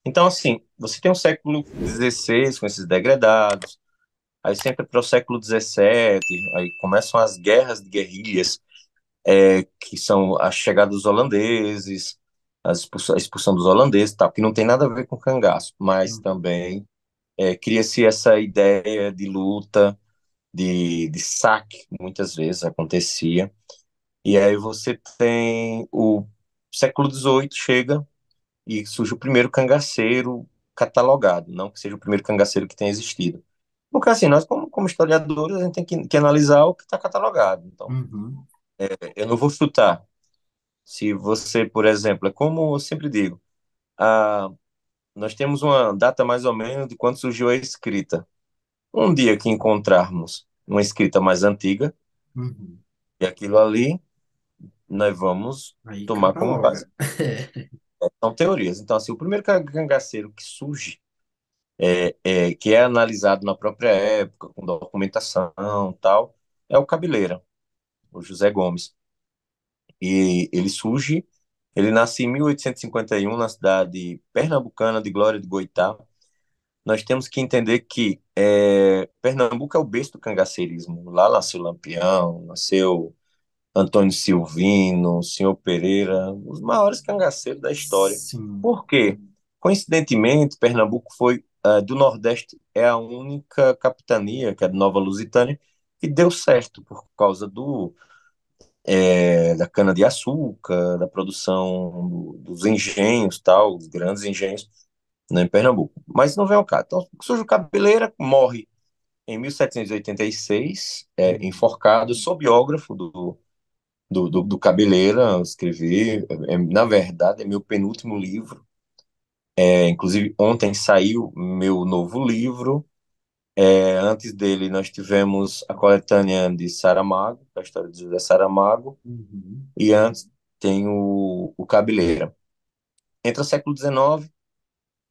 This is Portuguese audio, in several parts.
Então, assim, você tem o século XVI com esses degredados, aí você entra para o século XVII, aí começam as guerras de guerrilhas, que são a chegada dos holandeses, a expulsão dos holandeses, e tal, que não tem nada a ver com cangaço, mas Uhum. também cria-se essa ideia de luta, de saque, muitas vezes acontecia. E aí você tem o século XVIII chega e surge o primeiro cangaceiro catalogado, não que seja o primeiro cangaceiro que tenha existido. Porque assim, nós como historiadores, a gente tem que analisar o que está catalogado. Então, Uhum. eu não vou chutar. Se você, por exemplo, é como eu sempre digo, a, nós temos uma data mais ou menos de quando surgiu a escrita. Um dia que encontrarmos uma escrita mais antiga, Uhum. e aquilo ali, nós vamos Aí tomar como base. cataloga. São teorias. Então, assim, o primeiro cangaceiro que surge, que é analisado na própria época, com documentação e tal, é o Cabeleira, o José Gomes. E ele nasce em 1851 na cidade pernambucana de Glória de Goitá. Nós temos que entender que Pernambuco é o berço do cangaceirismo. Lá nasceu Lampião, nasceu Antônio Silvino, Senhor Pereira, os maiores cangaceiros da história. Sim. Por quê? Coincidentemente, Pernambuco foi, do Nordeste, é a única capitania, que é de Nova Lusitânia, que deu certo por causa da cana-de-açúcar, da produção dos engenhos, tal, os grandes engenhos, né, em Pernambuco. Mas não vem ao caso. Então, surge o Cabeleira, morre em 1786, Uhum. enforcado. Sou biógrafo do Cabeleira, eu escrevi, na verdade, é meu penúltimo livro. Inclusive, ontem saiu meu novo livro. Antes dele, nós tivemos a coletânea de Saramago, a história de José Saramago, Uhum. e antes tem o Cabeleira. Entra o século XIX,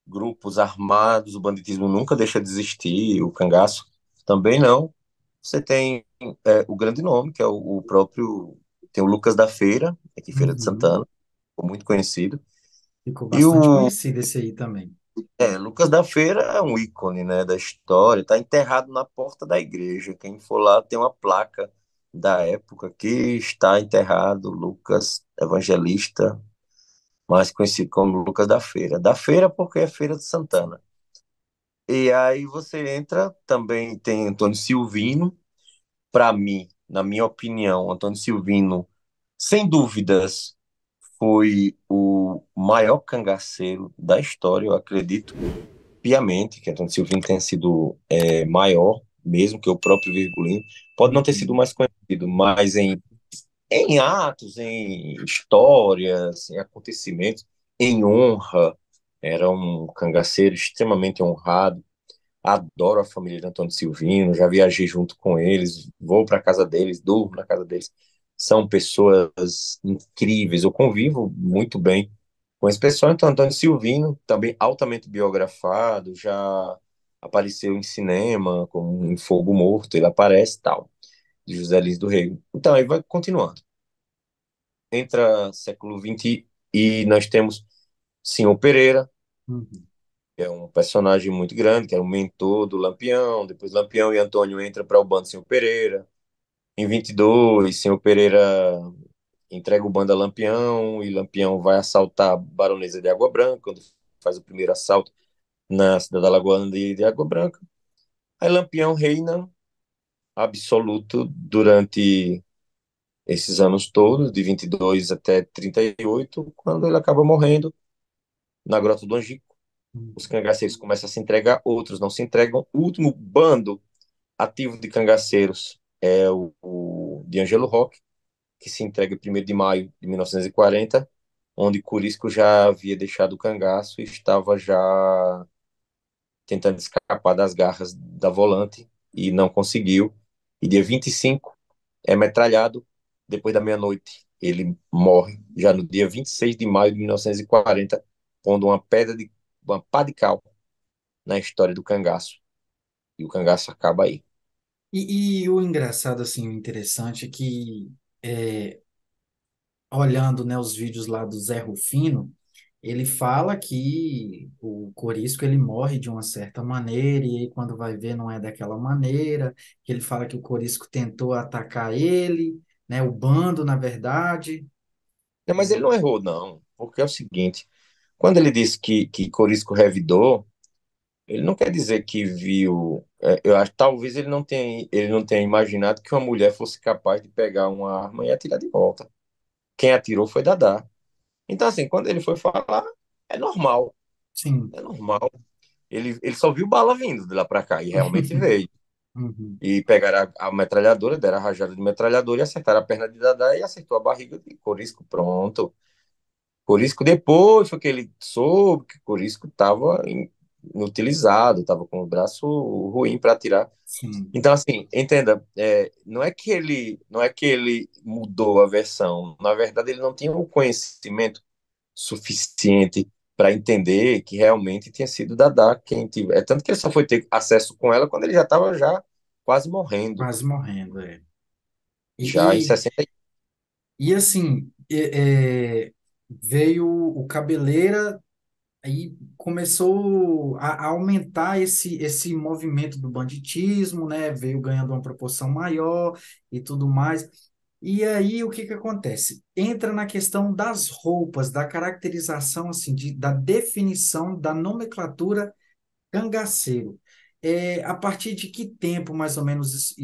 grupos armados, o banditismo nunca deixa de existir, o cangaço também não. Você tem o grande nome, que é o próprio. Tem o Lucas da Feira, aqui Feira de Uhum. Santana, muito conhecido. Ficou E bastante conhecido esse aí também. Lucas da Feira é um ícone, né, da história, está enterrado na porta da igreja. Quem for lá tem uma placa da época que está enterrado Lucas Evangelista, mais conhecido como Lucas da Feira. Da Feira porque é Feira de Santana. E aí você entra, também tem Antônio Silvino, para mim, na minha opinião, Antônio Silvino, sem dúvidas, foi o maior cangaceiro da história, eu acredito piamente que Antônio Silvino tenha sido maior, mesmo que o próprio Virgulino. Pode não ter sido Uhum. mais conhecido, mas em atos, em histórias, em acontecimentos, em honra, era um cangaceiro extremamente honrado. Adoro a família de Antônio Silvino, já viajei junto com eles, vou para casa deles, durmo na casa deles. São pessoas incríveis, eu convivo muito bem com esse pessoal. Então, Antônio Silvino, também altamente biografado, já apareceu em cinema, como em Fogo Morto, ele aparece tal, de José Lins do Rego. Então, aí vai continuando. Entra século XX e nós temos Senhor Pereira, Uhum. que é um personagem muito grande, que é o mentor do Lampião. Depois Lampião e Antônio entram para o bando Senhor Pereira. Em 22, Senhor Pereira entrega o bando a Lampião e Lampião vai assaltar a Baronesa de Água Branca, quando faz o primeiro assalto na cidade alagoana de Água Branca. Aí Lampião reina absoluto durante esses anos todos, de 22 até 38, quando ele acaba morrendo na Grota do Angico. Os Uhum. cangaceiros começam a se entregar, outros não se entregam. O último bando ativo de cangaceiros é o de Angelo Roque, que se entrega em 1º de maio de 1940, onde Curisco já havia deixado o cangaço e estava já tentando escapar das garras da volante e não conseguiu. E dia 25 é metralhado depois da meia-noite. Ele morre já no dia 26 de maio de 1940, pondo uma pá de cal na história do cangaço. E o cangaço acaba aí. E o engraçado, assim, o interessante é que, olhando, né, os vídeos lá do Zé Rufino, ele fala que Corisco ele morre de uma certa maneira, e aí quando vai ver não é daquela maneira, que ele fala que o Corisco tentou atacar ele, né, o bando, na verdade. Não, mas ele não errou, não. Porque é o seguinte, quando ele disse que Corisco revidou, ele não quer dizer que viu. Eu acho que talvez ele não tenha imaginado que uma mulher fosse capaz de pegar uma arma e atirar de volta. Quem atirou foi Dadá. Então, assim, quando ele foi falar, é normal. Sim. É normal. Ele só viu bala vindo de lá pra cá, e realmente veio. Uhum. E pegaram a metralhadora, deram a rajada de metralhadora e acertaram a perna de Dadá e acertou a barriga de Corisco. Pronto. Corisco depois foi que ele soube que Corisco estava inutilizado, estava com o braço ruim para atirar. Sim. Então, assim, entenda, não é que ele mudou a versão. Na verdade, ele não tinha o conhecimento suficiente para entender que realmente tinha sido Dadá quem tive. É tanto que ele só foi ter acesso com ela quando ele já estava já quase morrendo, Quase morrendo, é. já em E, 60. e assim, veio o Cabeleira. Aí começou a aumentar esse movimento do banditismo, né? Veio ganhando uma proporção maior e tudo mais. E aí o que que acontece? Entra na questão das roupas, da caracterização, assim, da definição da nomenclatura cangaceiro. A partir de que tempo, mais ou menos,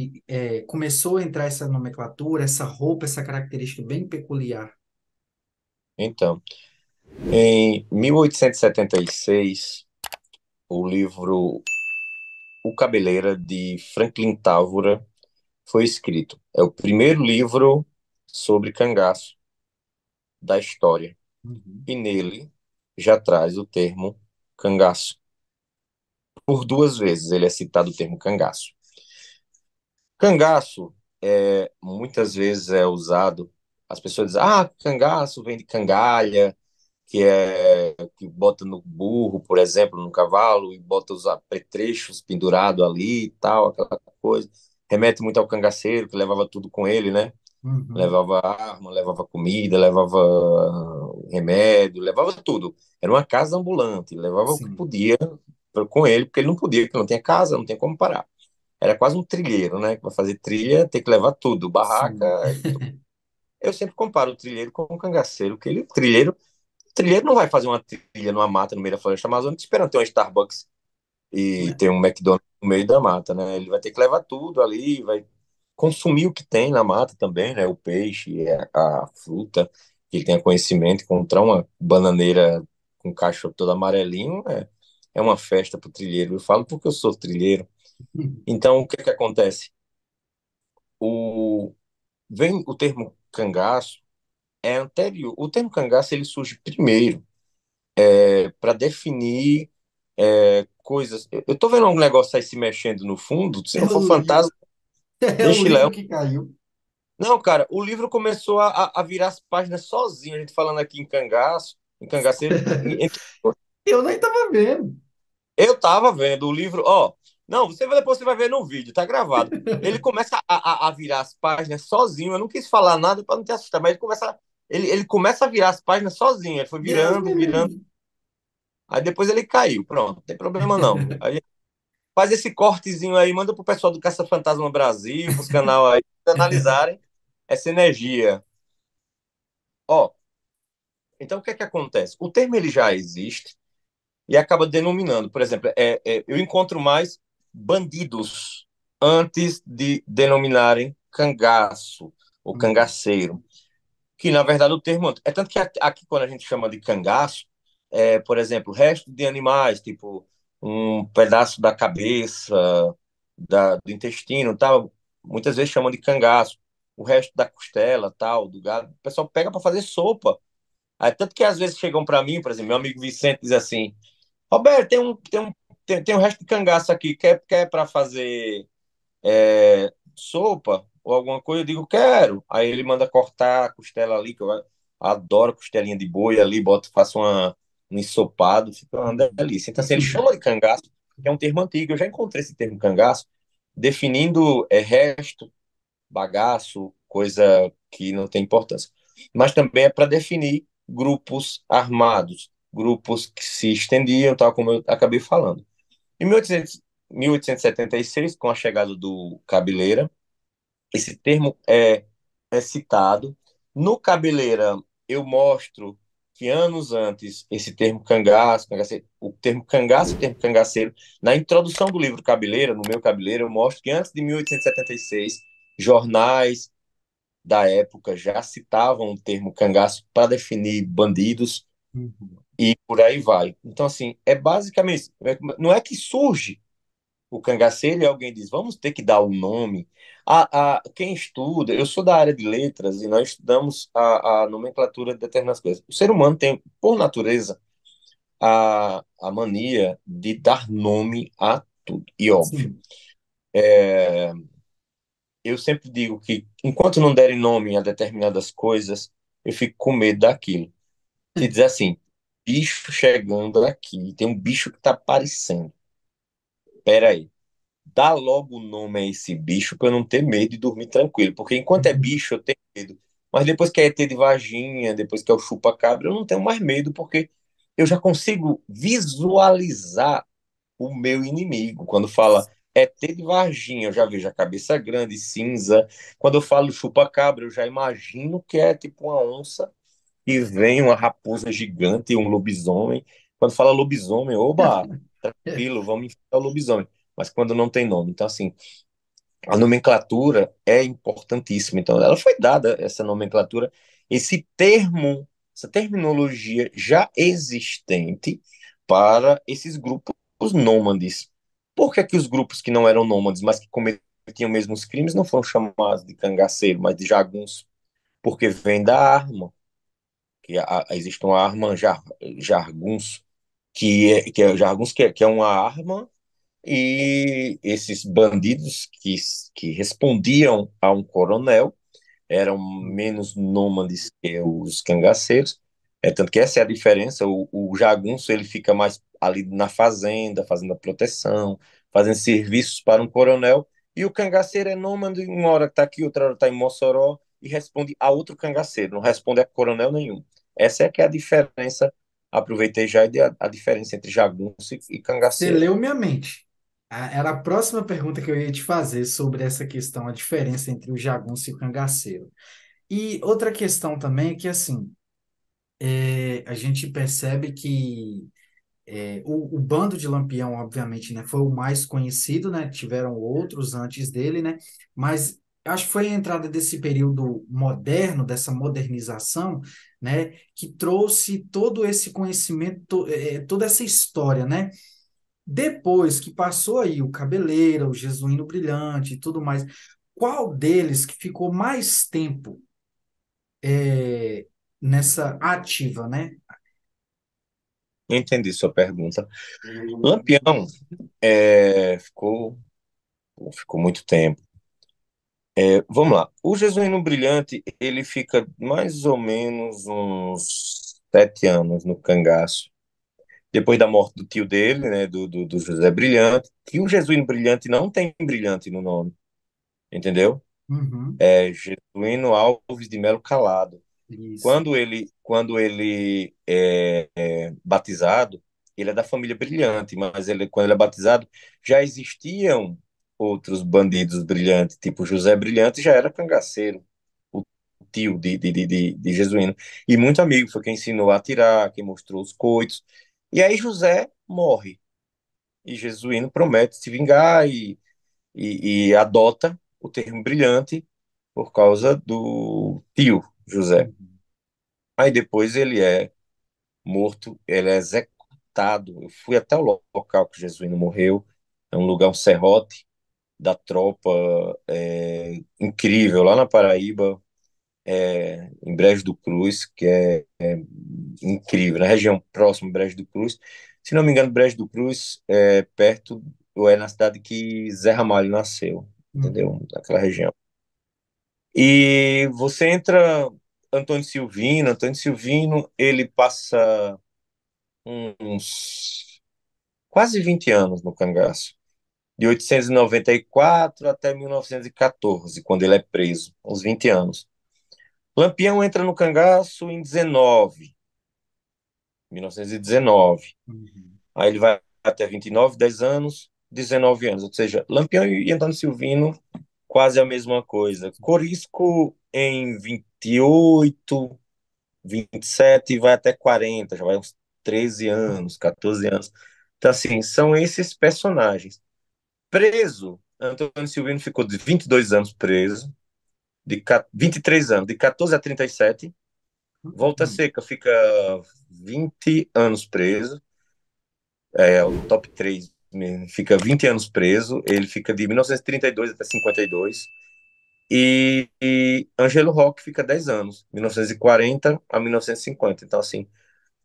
começou a entrar essa nomenclatura, essa roupa, essa característica bem peculiar? Então, em 1876, o livro O Cabeleira, de Franklin Távora, foi escrito. É o primeiro livro sobre cangaço da história. Uhum, E nele já traz o termo cangaço. Por duas vezes ele é citado o termo cangaço. Cangaço, muitas vezes é usado, as pessoas dizem, cangaço vem de cangalha, que bota no burro, por exemplo, no cavalo, e bota os apetrechos pendurados ali e tal, aquela coisa. Remete muito ao cangaceiro, que levava tudo com ele, né? uhum, Levava arma, levava comida, levava remédio, levava tudo. Era uma casa ambulante, levava o que sim, podia com ele, porque ele não podia, porque não tinha casa, não tinha como parar. Era quase um trilheiro, né? Para fazer trilha tem que levar tudo, barraca. sim. Eu sempre comparo o trilheiro com o cangaceiro, porque o trilheiro não vai fazer uma trilha numa mata no meio da floresta amazônica esperando ter um Starbucks e ter um McDonald's no meio da mata, né? Ele vai ter que levar tudo ali, vai consumir o que tem na mata também, né? O peixe, a fruta, que ele tenha conhecimento, encontrar uma bananeira com cacho todo amarelinho é uma festa pro trilheiro. Eu falo porque eu sou trilheiro. Então, o que que acontece? O, vem o termo cangaço, é anterior. O termo cangaço ele surge primeiro para definir coisas. Eu tô vendo um negócio aí se mexendo no fundo. Se É não for o livro, fantasma, é o deixe livro Léo. que caiu. Não, cara, o livro começou a virar as páginas sozinho. A gente falando aqui em cangaço, em cangaceiro. Eu nem estava vendo. Eu tava vendo o livro, ó. Não, depois você vai ver no vídeo, tá gravado. Ele começa a virar as páginas sozinho. Eu não quis falar nada para não te assustar, mas ele começa a virar as páginas sozinho. Ele foi Deus virando, me virando. livre. Aí depois ele caiu. Pronto, não tem problema não. Aí faz esse cortezinho aí, manda pro pessoal do Caça Fantasma Brasil, pros canal aí, analisarem essa energia. Ó, então o que é que acontece? O termo ele já existe e acaba denominando. Por exemplo, eu encontro mais bandidos antes de denominarem cangaço ou Uhum, cangaceiro. Que na verdade o termo é tanto que aqui quando a gente chama de cangaço, por exemplo, resto de animais, tipo um pedaço da cabeça, do intestino, tal, muitas vezes chamam de cangaço. O resto da costela, tal, do gado, o pessoal pega para fazer sopa. Aí, tanto que às vezes chegam para mim, por exemplo, meu amigo Vicente diz assim: Roberto, tem um resto de cangaço aqui, quer para fazer sopa ou alguma coisa, eu digo, quero. Aí ele manda cortar a costela ali, que eu adoro costelinha de boi ali, faço um ensopado, fica uma uhum. delícia. Então, assim, ele chama de cangaço, que é um termo antigo, eu já encontrei esse termo cangaço, definindo resto, bagaço, coisa que não tem importância. Mas também é para definir grupos armados. grupos que se estendiam, tal como eu acabei falando. Em 1876, com a chegada do Cabeleira, esse termo é citado. No Cabeleira, eu mostro que anos antes, esse termo cangaço, cangaceiro, o termo cangaço e o termo cangaceiro, na introdução do livro Cabeleira, no meu Cabeleira, eu mostro que antes de 1876, jornais da época já citavam o termo cangaço para definir bandidos Uhum. e por aí vai. Então, assim, é basicamente isso. Não é que surge o cangaceiro e alguém diz, vamos ter que dar um nome. Quem estuda, eu sou da área de letras e nós estudamos a nomenclatura de determinadas coisas. O ser humano tem, por natureza, a mania de dar nome a tudo. E óbvio, Sim. eu sempre digo que enquanto não derem nome a determinadas coisas, eu fico com medo daquilo. Se dizer assim, bicho chegando aqui, tem um bicho que tá aparecendo. Pera aí, dá logo o nome a esse bicho para eu não ter medo e dormir tranquilo. Porque enquanto é Uhum. bicho, eu tenho medo. Mas depois que é ET de Varginha, depois que é o chupa-cabra, eu não tenho mais medo, porque eu já consigo visualizar o meu inimigo. Quando fala ET de Varginha, eu já vejo a cabeça grande, cinza. Quando eu falo chupa-cabra, eu já imagino que é tipo uma onça e vem uma raposa gigante e um lobisomem. Quando fala lobisomem, oba, tranquilo, vamos enfrentar o lobisomem. Mas quando não tem nome. Então, assim, a nomenclatura é importantíssima. Então, ela foi dada, essa nomenclatura, esse termo, essa terminologia já existente para esses grupos nômades. Por que que os grupos que não eram nômades, mas que cometiam mesmo os crimes, não foram chamados de cangaceiro, mas de jagunço? Porque vem da arma, que existe uma arma jargunço, que é uma arma e esses bandidos que respondiam a um coronel eram menos nômades que os cangaceiros. Tanto que essa é a diferença. O jagunço ele fica mais ali na fazenda, fazendo a proteção, fazendo serviços para um coronel. E o cangaceiro é nômade, uma hora está aqui, outra hora está em Mossoró, e responde a outro cangaceiro, não responde a coronel nenhum. Essa é que é a diferença. Aproveitei já a diferença entre jagunço e Você cangaceiro. leu minha mente. Era a próxima pergunta que eu ia te fazer sobre essa questão, a diferença entre o jagunço e o cangaceiro. E outra questão também é que, assim, a gente percebe que o bando de Lampião, obviamente, né, foi o mais conhecido, né? Tiveram outros antes dele, né? Mas acho que foi a entrada desse período moderno, dessa modernização, né, que trouxe todo esse conhecimento, toda essa história, né? Depois que passou aí o Cabeleira, o Jesuíno Brilhante e tudo mais, qual deles que ficou mais tempo nessa ativa, né? Entendi sua pergunta. Lampião ficou muito tempo. Vamos lá. O Jesuíno Brilhante, ele fica mais ou menos uns 7 anos no cangaço. Depois da morte do tio dele, né, do José Brilhante, que o Jesuíno Brilhante não tem brilhante no nome, entendeu? Uhum, É Jesuíno Alves de Melo Calado. isso. Quando ele é batizado, ele é da família Brilhante, mas quando ele é batizado, já existiam outros bandidos brilhantes, tipo José Brilhante já era cangaceiro, o tio de Jesuíno. E muito amigo, foi quem ensinou a atirar, quem mostrou os coitos. E aí José morre, e Jesuíno promete se vingar e adota o termo brilhante por causa do tio José. Uhum, Aí depois ele é morto, ele é executado. Eu fui até o local que Jesuíno morreu, é um lugar, um serrote da tropa, incrível, lá na Paraíba, em Brejo do Cruz, que é incrível, na região próxima de Brejo do Cruz. Se não me engano, Brejo do Cruz é perto, ou é na cidade que Zé Ramalho nasceu, uhum, entendeu? Naquela região. E você entra Antônio Silvino, ele passa uns quase 20 anos no cangaço, de 894 até 1914, quando ele é preso, uns 20 anos. Lampião entra no cangaço em 19, 1919. Uhum. Aí ele vai até 29, 10 anos, 19 anos. Ou seja, Lampião e Antônio Silvino, quase a mesma coisa. Corisco em 28, 27 vai até 40, já vai uns 13 anos, 14 anos. Então, assim, são esses personagens. Preso, Antônio Silvino ficou de 22 anos preso, 23 anos, de 14 a 37. Volta Uhum. Seca fica 20 anos preso, é o top 3 mesmo, fica 20 anos preso, ele fica de 1932 até 52. E Ângelo Rock fica 10 anos, 1940 a 1950. Então, assim,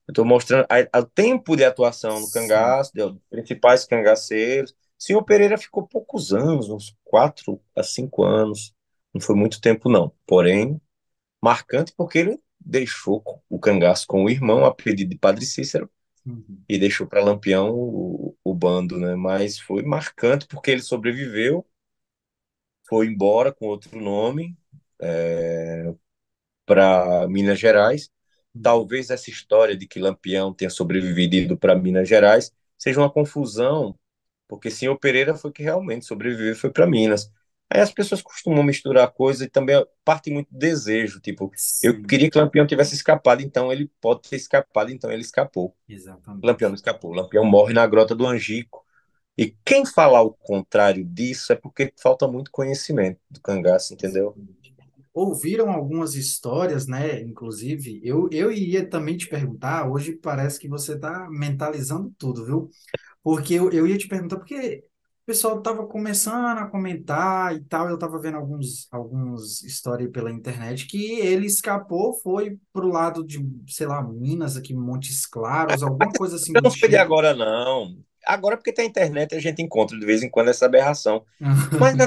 eu estou mostrando o tempo de atuação no Sim. cangaço, dos principais cangaceiros. Senhor Pereira ficou poucos anos, uns 4 a 5 anos. Não foi muito tempo, não. Porém, marcante porque ele deixou o cangaço com o irmão, a pedido de Padre Cícero, Uhum. e deixou para Lampião o bando, né? Mas foi marcante porque ele sobreviveu, foi embora com outro nome para Minas Gerais. Uhum. Talvez essa história de que Lampião tenha sobrevivido para Minas Gerais seja uma confusão, porque Senhor Pereira foi que realmente sobreviveu e foi para Minas. Aí as pessoas costumam misturar coisas e também parte muito desejo, tipo, eu Sim, queria que Lampião tivesse escapado, então ele pode ter escapado, então ele escapou. Lampião não exatamente. escapou, Lampião morre na Grota do Angico. E quem falar o contrário disso é porque falta muito conhecimento do cangaço, entendeu? Exatamente. Ouviram algumas histórias, né? Inclusive, eu iria também te perguntar, hoje parece que você está mentalizando tudo, viu? Porque eu ia te perguntar, porque o pessoal estava começando a comentar e tal, eu estava vendo alguns histórias pela internet que ele escapou, foi pro lado de, sei lá, Minas, aqui, Montes Claros, alguma coisa assim Eu do não sou de tipo. agora, não. Agora, porque tem internet, a gente encontra de vez em quando essa aberração. Mas na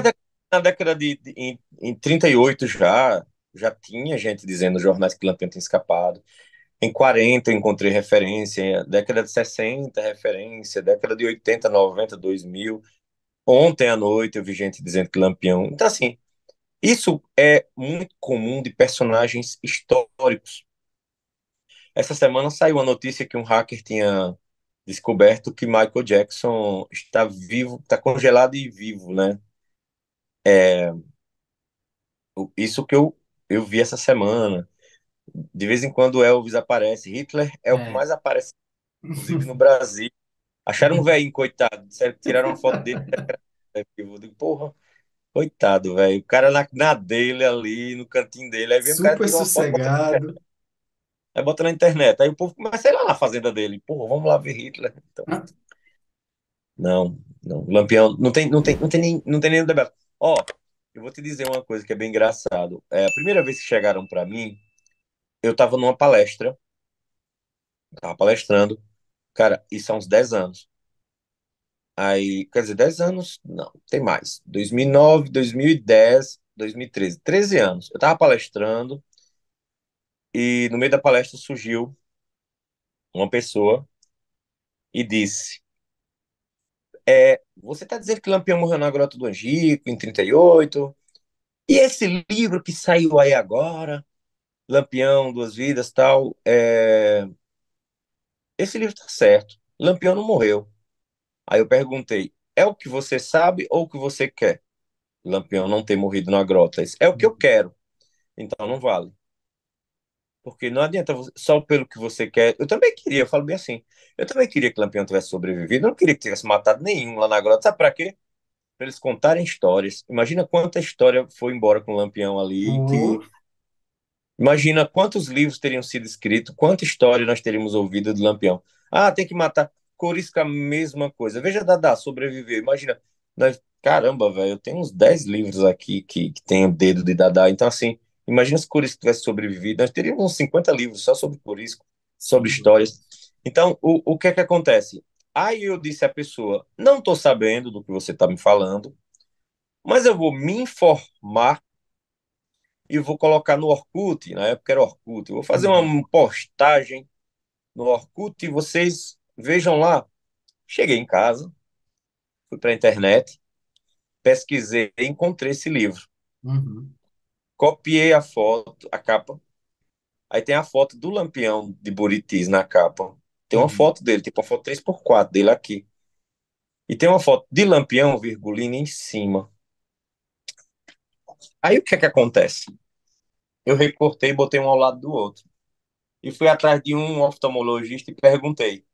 década em 38 já tinha gente dizendo nos jornais que Lampião tinha escapado. Em 40 eu encontrei referência, década de 60 referência, década de 80, 90, 2000. Ontem à noite eu vi gente dizendo que Lampião. Então, assim, isso é muito comum de personagens históricos. Essa semana saiu a notícia que um hacker tinha descoberto que Michael Jackson está vivo, está congelado e vivo, né? Isso que eu vi essa semana. De vez em quando Elvis aparece. Hitler é o que É. mais aparece, inclusive no Brasil. Acharam um velhinho, coitado. Tiraram uma foto dele. Eu digo, porra, coitado, velho. O cara na dele ali, no cantinho dele. Aí vem o cara, Super tirou uma foto, sossegado. bota na internet. Aí o povo começa a ir lá na fazenda dele. Porra, vamos lá ver Hitler. Então, Ah, não, não. Lampião, não tem nem debate. Ó, eu vou te dizer uma coisa que é bem engraçado. É, a primeira vez que chegaram para mim, eu tava numa palestra, tava palestrando. Cara, isso há uns 10 anos. Aí, quer dizer, 10 anos? Não, tem mais. 2009, 2010, 2013. 13 anos. Eu tava palestrando e no meio da palestra surgiu uma pessoa e disse: Você tá dizendo que Lampião morreu na Grota do Angico em 38? E esse livro que saiu aí agora, Lampião, Duas Vidas, tal, esse livro tá certo. Lampião não morreu. Aí eu perguntei: é o que você sabe ou o que você quer? Lampião não ter morrido na grota. É o que eu quero. Então não vale. Porque não adianta só pelo que você quer. Eu também queria, eu falo bem assim. Eu também queria que Lampião tivesse sobrevivido. Eu não queria que tivesse matado nenhum lá na grota. Sabe pra quê? Pra eles contarem histórias. Imagina quanta história foi embora com o Lampião ali. oh, Imagina quantos livros teriam sido escritos, quanta história nós teríamos ouvido do Lampião. Ah, tem que matar. Corisca, a mesma coisa. Veja, Dadá, sobreviveu. Imagina, caramba, velho, eu tenho uns 10 livros aqui que tem o dedo de Dadá. Então, assim, imagina se Corisco tivesse sobrevivido. Nós teríamos uns 50 livros só sobre Corisco, sobre sem dúvida. histórias. Então, o que é que acontece? Aí eu disse à pessoa: não estou sabendo do que você está me falando, mas eu vou me informar e vou colocar no Orkut, na época era Orkut. Eu vou fazer Uhum. uma postagem no Orkut e vocês vejam lá. Cheguei em casa, fui para a internet, pesquisei e encontrei esse livro. Uhum. Copiei a foto, a capa. Aí tem a foto do Lampião de Buritis na capa. Tem uma Uhum. foto dele, tipo uma foto 3x4 dele aqui. E tem uma foto de Lampião, Virgulino em cima. Aí o que é que acontece? Eu recortei e botei um ao lado do outro. E fui atrás de um oftalmologista e perguntei: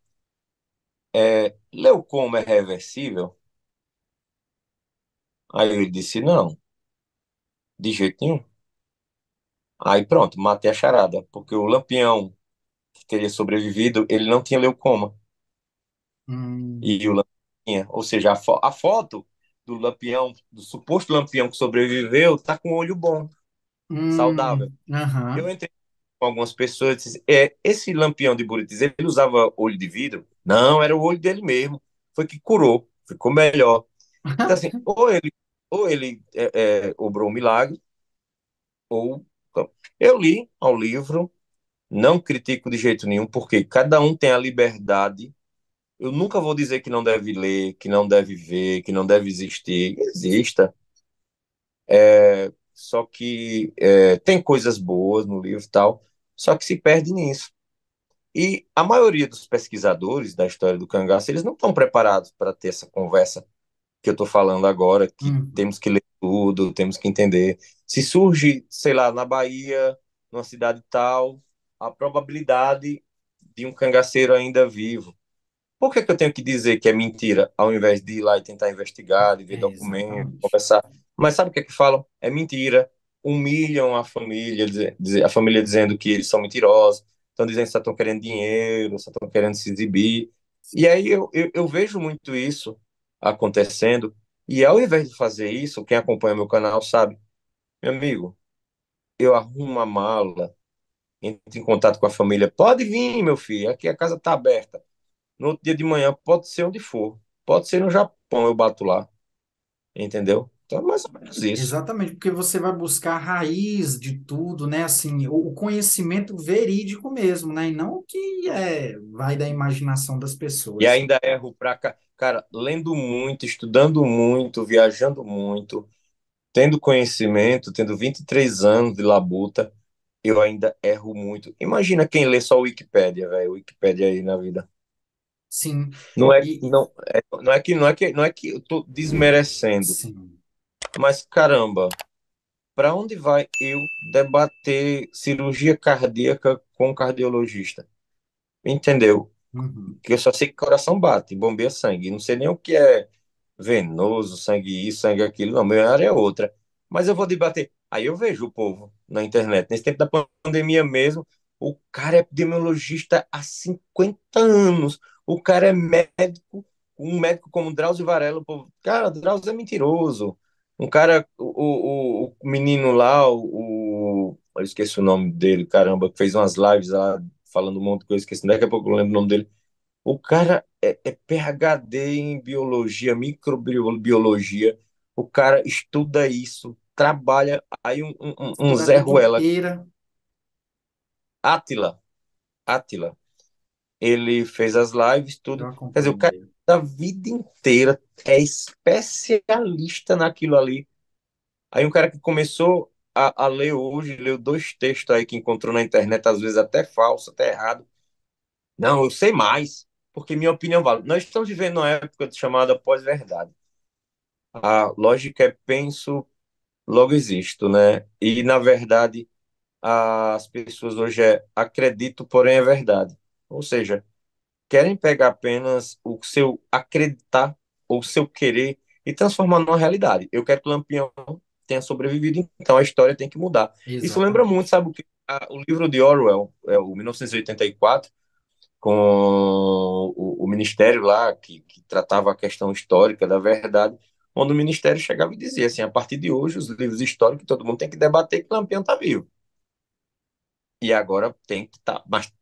leucoma é reversível? Aí ele disse: não, de jeito nenhum. Aí pronto, matei a charada, porque o Lampião que teria sobrevivido, ele não tinha leucoma. Hum, E o Lampião tinha. Ou seja, a foto do Lampião, do suposto Lampião que sobreviveu, tá com o olho bom, saudável. Eu aham, entrei com algumas pessoas e disse: esse Lampião de Buritis, ele usava olho de vidro? Não, era o olho dele mesmo. Foi que curou, ficou melhor. Então, assim, ou ele obrou um milagre, ou. Então, eu li ao livro, não critico de jeito nenhum, porque cada um tem a liberdade. Eu nunca vou dizer que não deve ler, que não deve ver, que não deve existir. Exista. Só que tem coisas boas no livro e tal, só que se perde nisso. E a maioria dos pesquisadores da história do cangaço, eles não estão preparados para ter essa conversa que eu estou falando agora, que uhum. temos que ler tudo, temos que entender. Se surge, sei lá, na Bahia, numa cidade tal, a probabilidade de um cangaceiro ainda vivo. Por que que eu tenho que dizer que é mentira, ao invés de ir lá e tentar investigar, de ver documentos, Exatamente. conversar? Mas sabe o que é que falam? É mentira. Humilham a família, a família dizendo que eles são mentirosos, estão dizendo que só estão querendo dinheiro, só estão querendo se exibir. E aí eu vejo muito isso acontecendo. E ao invés de fazer isso, quem acompanha meu canal sabe, meu amigo, eu arrumo a mala, entro em contato com a família. Pode vir, meu filho, aqui a casa está aberta. No outro dia de manhã, pode ser onde for. Pode ser no Japão, eu bato lá. Entendeu? Então é mais ou menos isso. Exatamente, porque você vai buscar a raiz de tudo, né? Assim, o conhecimento verídico mesmo, né? E não o que vai da imaginação das E pessoas. ainda erro pra cá. Cara, lendo muito, estudando muito, viajando muito, tendo conhecimento, tendo 23 anos de labuta, eu ainda erro muito. Imagina quem lê só o Wikipédia, velho. Wikipédia aí na vida. Sim, Não é, e não, não é que eu tô desmerecendo, sim. mas caramba, para onde vai eu debater cirurgia cardíaca com um cardiologista? Entendeu? Uhum. Que eu só sei que coração bate, bombeia sangue. Não sei nem o que é venoso, sangue isso, sangue aquilo. Não, minha área é outra. Mas eu vou debater. Aí eu vejo o povo na internet. Nesse tempo da pandemia mesmo, o cara é epidemiologista há 50 anos. O cara é médico, um médico como Drauzio Varela. O povo, cara, Drauzio é mentiroso. Um cara, o menino lá, eu esqueci o nome dele, caramba, que fez umas lives lá falando um monte de coisa, esqueci, daqui a pouco eu lembro o nome dele. O cara é PhD em biologia, microbiologia. O cara estuda isso, trabalha. Aí um Estuda a Zé vida Ruela, inteira, Átila, Átila, ele fez as lives, eu tudo. Quer dizer, o acompanho cara ele. da vida inteira é especialista naquilo ali. Aí um cara que começou a ler hoje, leu dois textos aí que encontrou na internet, às vezes até falso, até errado. Não, eu sei mais, porque minha opinião vale. Nós estamos vivendo uma época chamada pós-verdade. A lógica é penso, logo existo, né? E, na verdade, as pessoas hoje acredito, porém é verdade. Ou seja, querem pegar apenas o seu acreditar ou o seu querer e transformar numa realidade. Eu quero que o Lampião tenha sobrevivido, então a história tem que mudar. Isso lembra muito, Exatamente. sabe o que? O livro de Orwell, o 1984, com o ministério lá, que tratava a questão histórica da verdade, onde o ministério chegava e dizia assim, a partir de hoje, os livros históricos, todo mundo tem que debater que Lampião está vivo. E agora tem que estar, mas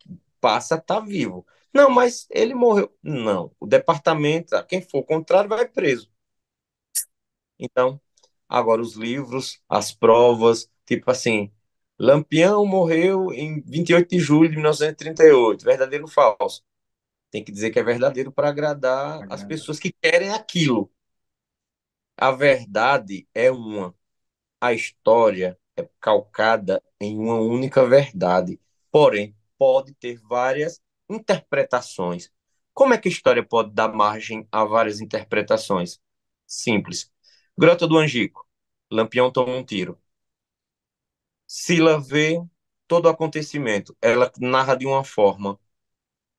passa a estar vivo. Não, mas ele morreu. Não, o departamento, quem for contrário vai preso. Então, agora os livros, as provas, tipo assim, Lampião morreu em 28 de julho de 1938, verdadeiro ou falso? Tem que dizer que é verdadeiro para agradar as Agrada. pessoas que querem aquilo. A verdade é uma. A história é calcada em uma única verdade. Porém, pode ter várias interpretações. Como é que a história pode dar margem a várias interpretações? Simples. Grota do Angico. Lampião toma um tiro. Sila vê todo o acontecimento. Ela narra de uma forma.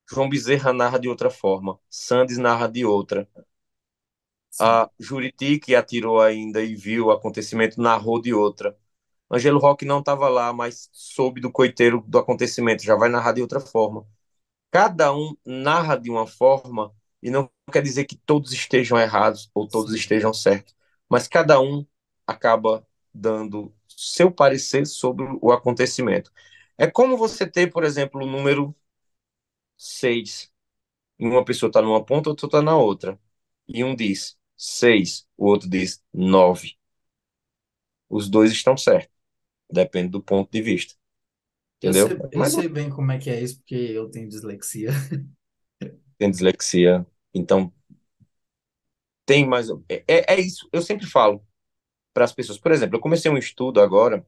João Bezerra narra de outra forma. Sandes narra de outra. Sim. A Juriti, que atirou ainda e viu o acontecimento, narrou de outra. Angelo Roque não estava lá, mas soube do coiteiro do acontecimento, já vai narrar de outra forma. Cada um narra de uma forma e não quer dizer que todos estejam errados ou todos Sim. estejam certos, mas cada um acaba dando seu parecer sobre o acontecimento. É como você ter, por exemplo, o número 6 e uma pessoa está numa ponta, outra está na outra. E um diz 6, o outro diz 9. Os dois estão certos, depende do ponto de vista, entendeu? Eu Mas sei bem como é que é isso, porque eu tenho dislexia. tem dislexia, então tem mais. É isso, eu sempre falo para as pessoas. Por exemplo, eu comecei um estudo agora,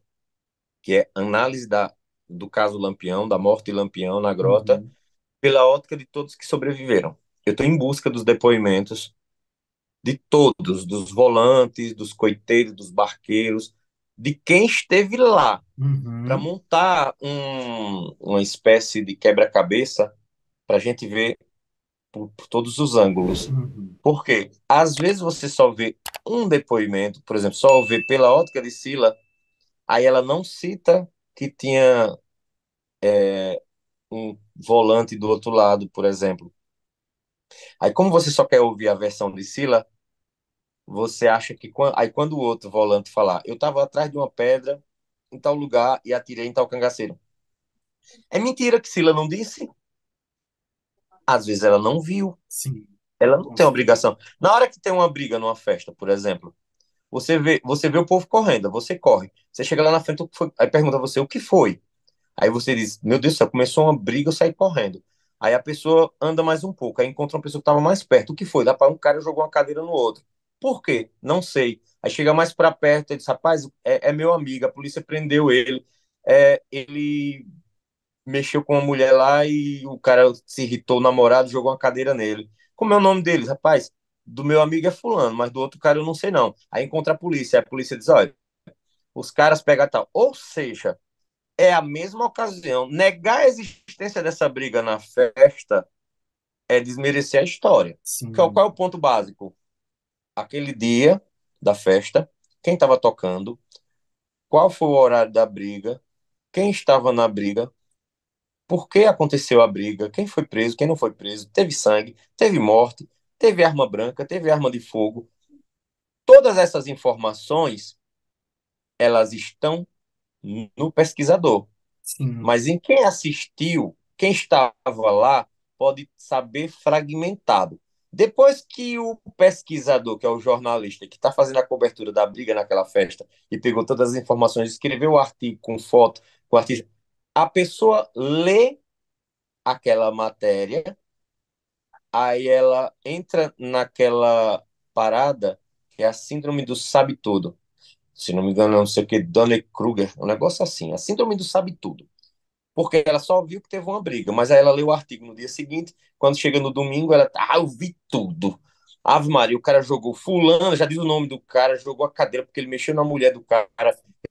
que é análise do caso Lampião, da morte de Lampião na grota, Uhum, pela ótica de todos que sobreviveram. Eu estou em busca dos depoimentos de todos, dos volantes, dos coiteiros, dos barqueiros, de quem esteve lá, para uhum, montar uma espécie de quebra-cabeça para a gente ver por todos os ângulos. uhum, Porque às vezes você só vê um depoimento, por exemplo, só vê pela ótica de Sila, aí ela não cita que tinha um volante do outro lado, por exemplo. Aí como você só quer ouvir a versão de Sila, você acha que aí quando o outro volante falar, eu estava atrás de uma pedra em tal lugar e atirei em tal cangaceiro. É mentira que Sila não disse. Às vezes ela não viu. sim, Ela não com tem certeza. obrigação. Na hora que tem uma briga numa festa, por exemplo, você vê o povo correndo, você corre. Você chega lá na frente, aí pergunta a você o que foi. Aí você diz, meu Deus do céu, começou uma briga, eu saí correndo. Aí a pessoa anda mais um pouco, aí encontra uma pessoa que estava mais perto. O que foi? Dá para um cara jogou uma cadeira no outro. Por quê? Não sei. Aí chega mais para perto e diz, rapaz, é meu amigo, a polícia prendeu ele. Ele mexeu com uma mulher lá e o cara se irritou, o namorado jogou uma cadeira nele. Como é o nome deles? Rapaz, do meu amigo é fulano, mas do outro cara eu não sei não. Aí encontra a polícia diz, olha, os caras pegam tal. Ou seja, é a mesma ocasião. Negar a existência dessa briga na festa é desmerecer a história. Sim, Qual é o ponto básico? Aquele dia da festa, quem estava tocando, qual foi o horário da briga, quem estava na briga, por que aconteceu a briga, quem foi preso, quem não foi preso, teve sangue, teve morte, teve arma branca, teve arma de fogo. Todas essas informações, elas estão no pesquisador. sim, Mas em quem assistiu, quem estava lá, pode saber fragmentado. Depois que o pesquisador, que é o jornalista, que está fazendo a cobertura da briga naquela festa e pegou todas as informações, escreveu o artigo com foto, com o artista, a pessoa lê aquela matéria, aí ela entra naquela parada que é a síndrome do sabe tudo. Se não me engano, não sei o que, Dunning-Kruger, um negócio assim, a síndrome do sabe tudo. Porque ela só viu que teve uma briga, mas aí ela leu o artigo no dia seguinte, quando chega no domingo, ela tá, eu vi tudo. Ave Maria, o cara jogou fulano, já diz o nome do cara, jogou a cadeira porque ele mexeu na mulher do cara,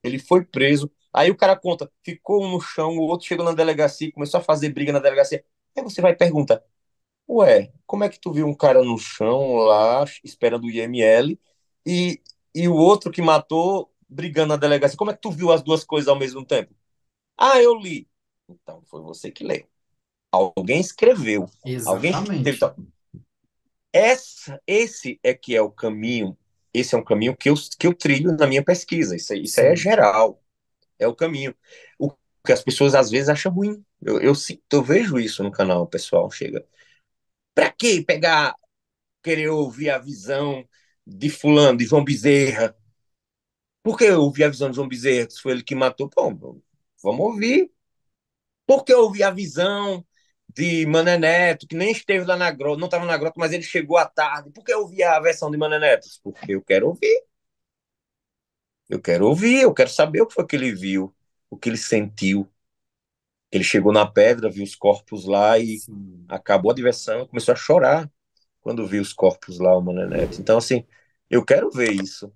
ele foi preso. Aí o cara conta, ficou um no chão, o outro chegou na delegacia, começou a fazer briga na delegacia. Aí você vai perguntar, ué, como é que tu viu um cara no chão lá, esperando o IML, e, e o outro que matou brigando na delegacia? Como é que tu viu as duas coisas ao mesmo tempo? Ah, eu li. Então, foi você que leu. Alguém escreveu. Alguém teve. exatamente. Esse é que é o caminho. Esse é um caminho que eu trilho na minha pesquisa. Isso aí é Sim, geral. É o caminho. O que as pessoas às vezes acham ruim. Eu vejo isso no canal, o pessoal chega. Pra que pegar, querer ouvir a visão de fulano, de João Bezerra? Por que ouvir a visão de João Bezerra, se foi ele que matou? Pô, vamos ouvir. Porque eu ouvi a visão de Mané Neto, que nem esteve lá na grota, não estava na grota, mas ele chegou à tarde. Por que eu ouvi a versão de Mané Neto? Porque eu quero ouvir. Eu quero ouvir, eu quero saber o que foi que ele viu, o que ele sentiu, Ele chegou na pedra, viu os corpos lá e Sim. acabou a diversão, começou a chorar quando viu os corpos lá, o Mané Neto. Então, assim, eu quero ver isso.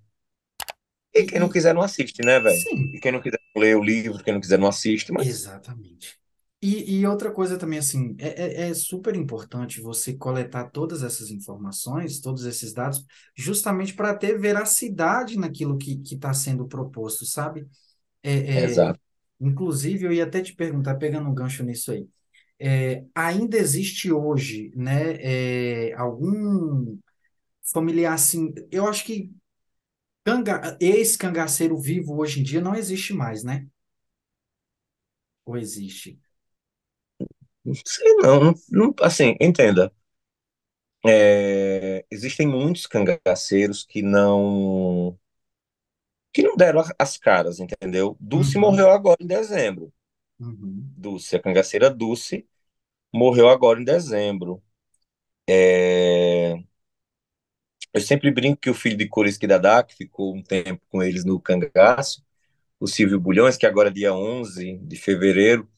E, E quem não e- quiser não assiste, né, velho? E sim, quem não quiser ler o livro, quem não quiser não assiste, mas exatamente. E outra coisa também, assim, é super importante você coletar todas essas informações, todos esses dados, justamente para ter veracidade naquilo que está sendo proposto, sabe? É, exato. inclusive, eu ia até te perguntar, pegando um gancho nisso aí, ainda existe hoje, né, algum familiar assim, eu acho que ex-cangaceiro vivo hoje em dia não existe mais, né? Ou existe? Não sei não, assim, entenda. Existem muitos cangaceiros que não deram as caras, entendeu? Dulce Uhum, morreu agora em dezembro. uhum, Dulce, a cangaceira Dulce, morreu agora em dezembro. Eu sempre brinco que o filho de Corisque Dadá, que ficou um tempo com eles no cangaço, o Silvio Bulhões, que agora, dia 11 de fevereiro,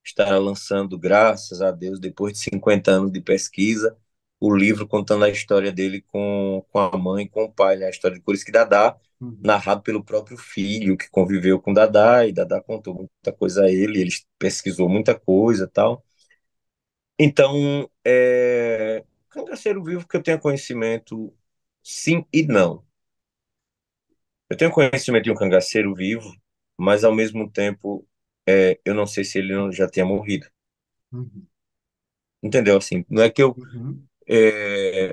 estará lançando, graças a Deus, depois de 50 anos de pesquisa, o livro contando a história dele com a mãe e com o pai, né? A história de Corisque Dadá, uhum, narrado pelo próprio filho, que conviveu com Dadá, e Dadá contou muita coisa a ele pesquisou muita coisa e tal. Então, cangaceiro vivo que eu tenha conhecimento, sim e não. Eu tenho conhecimento de um cangaceiro vivo, mas ao mesmo tempo, eu não sei se ele não já tinha morrido. uhum, Entendeu? Assim, não é que eu. uhum,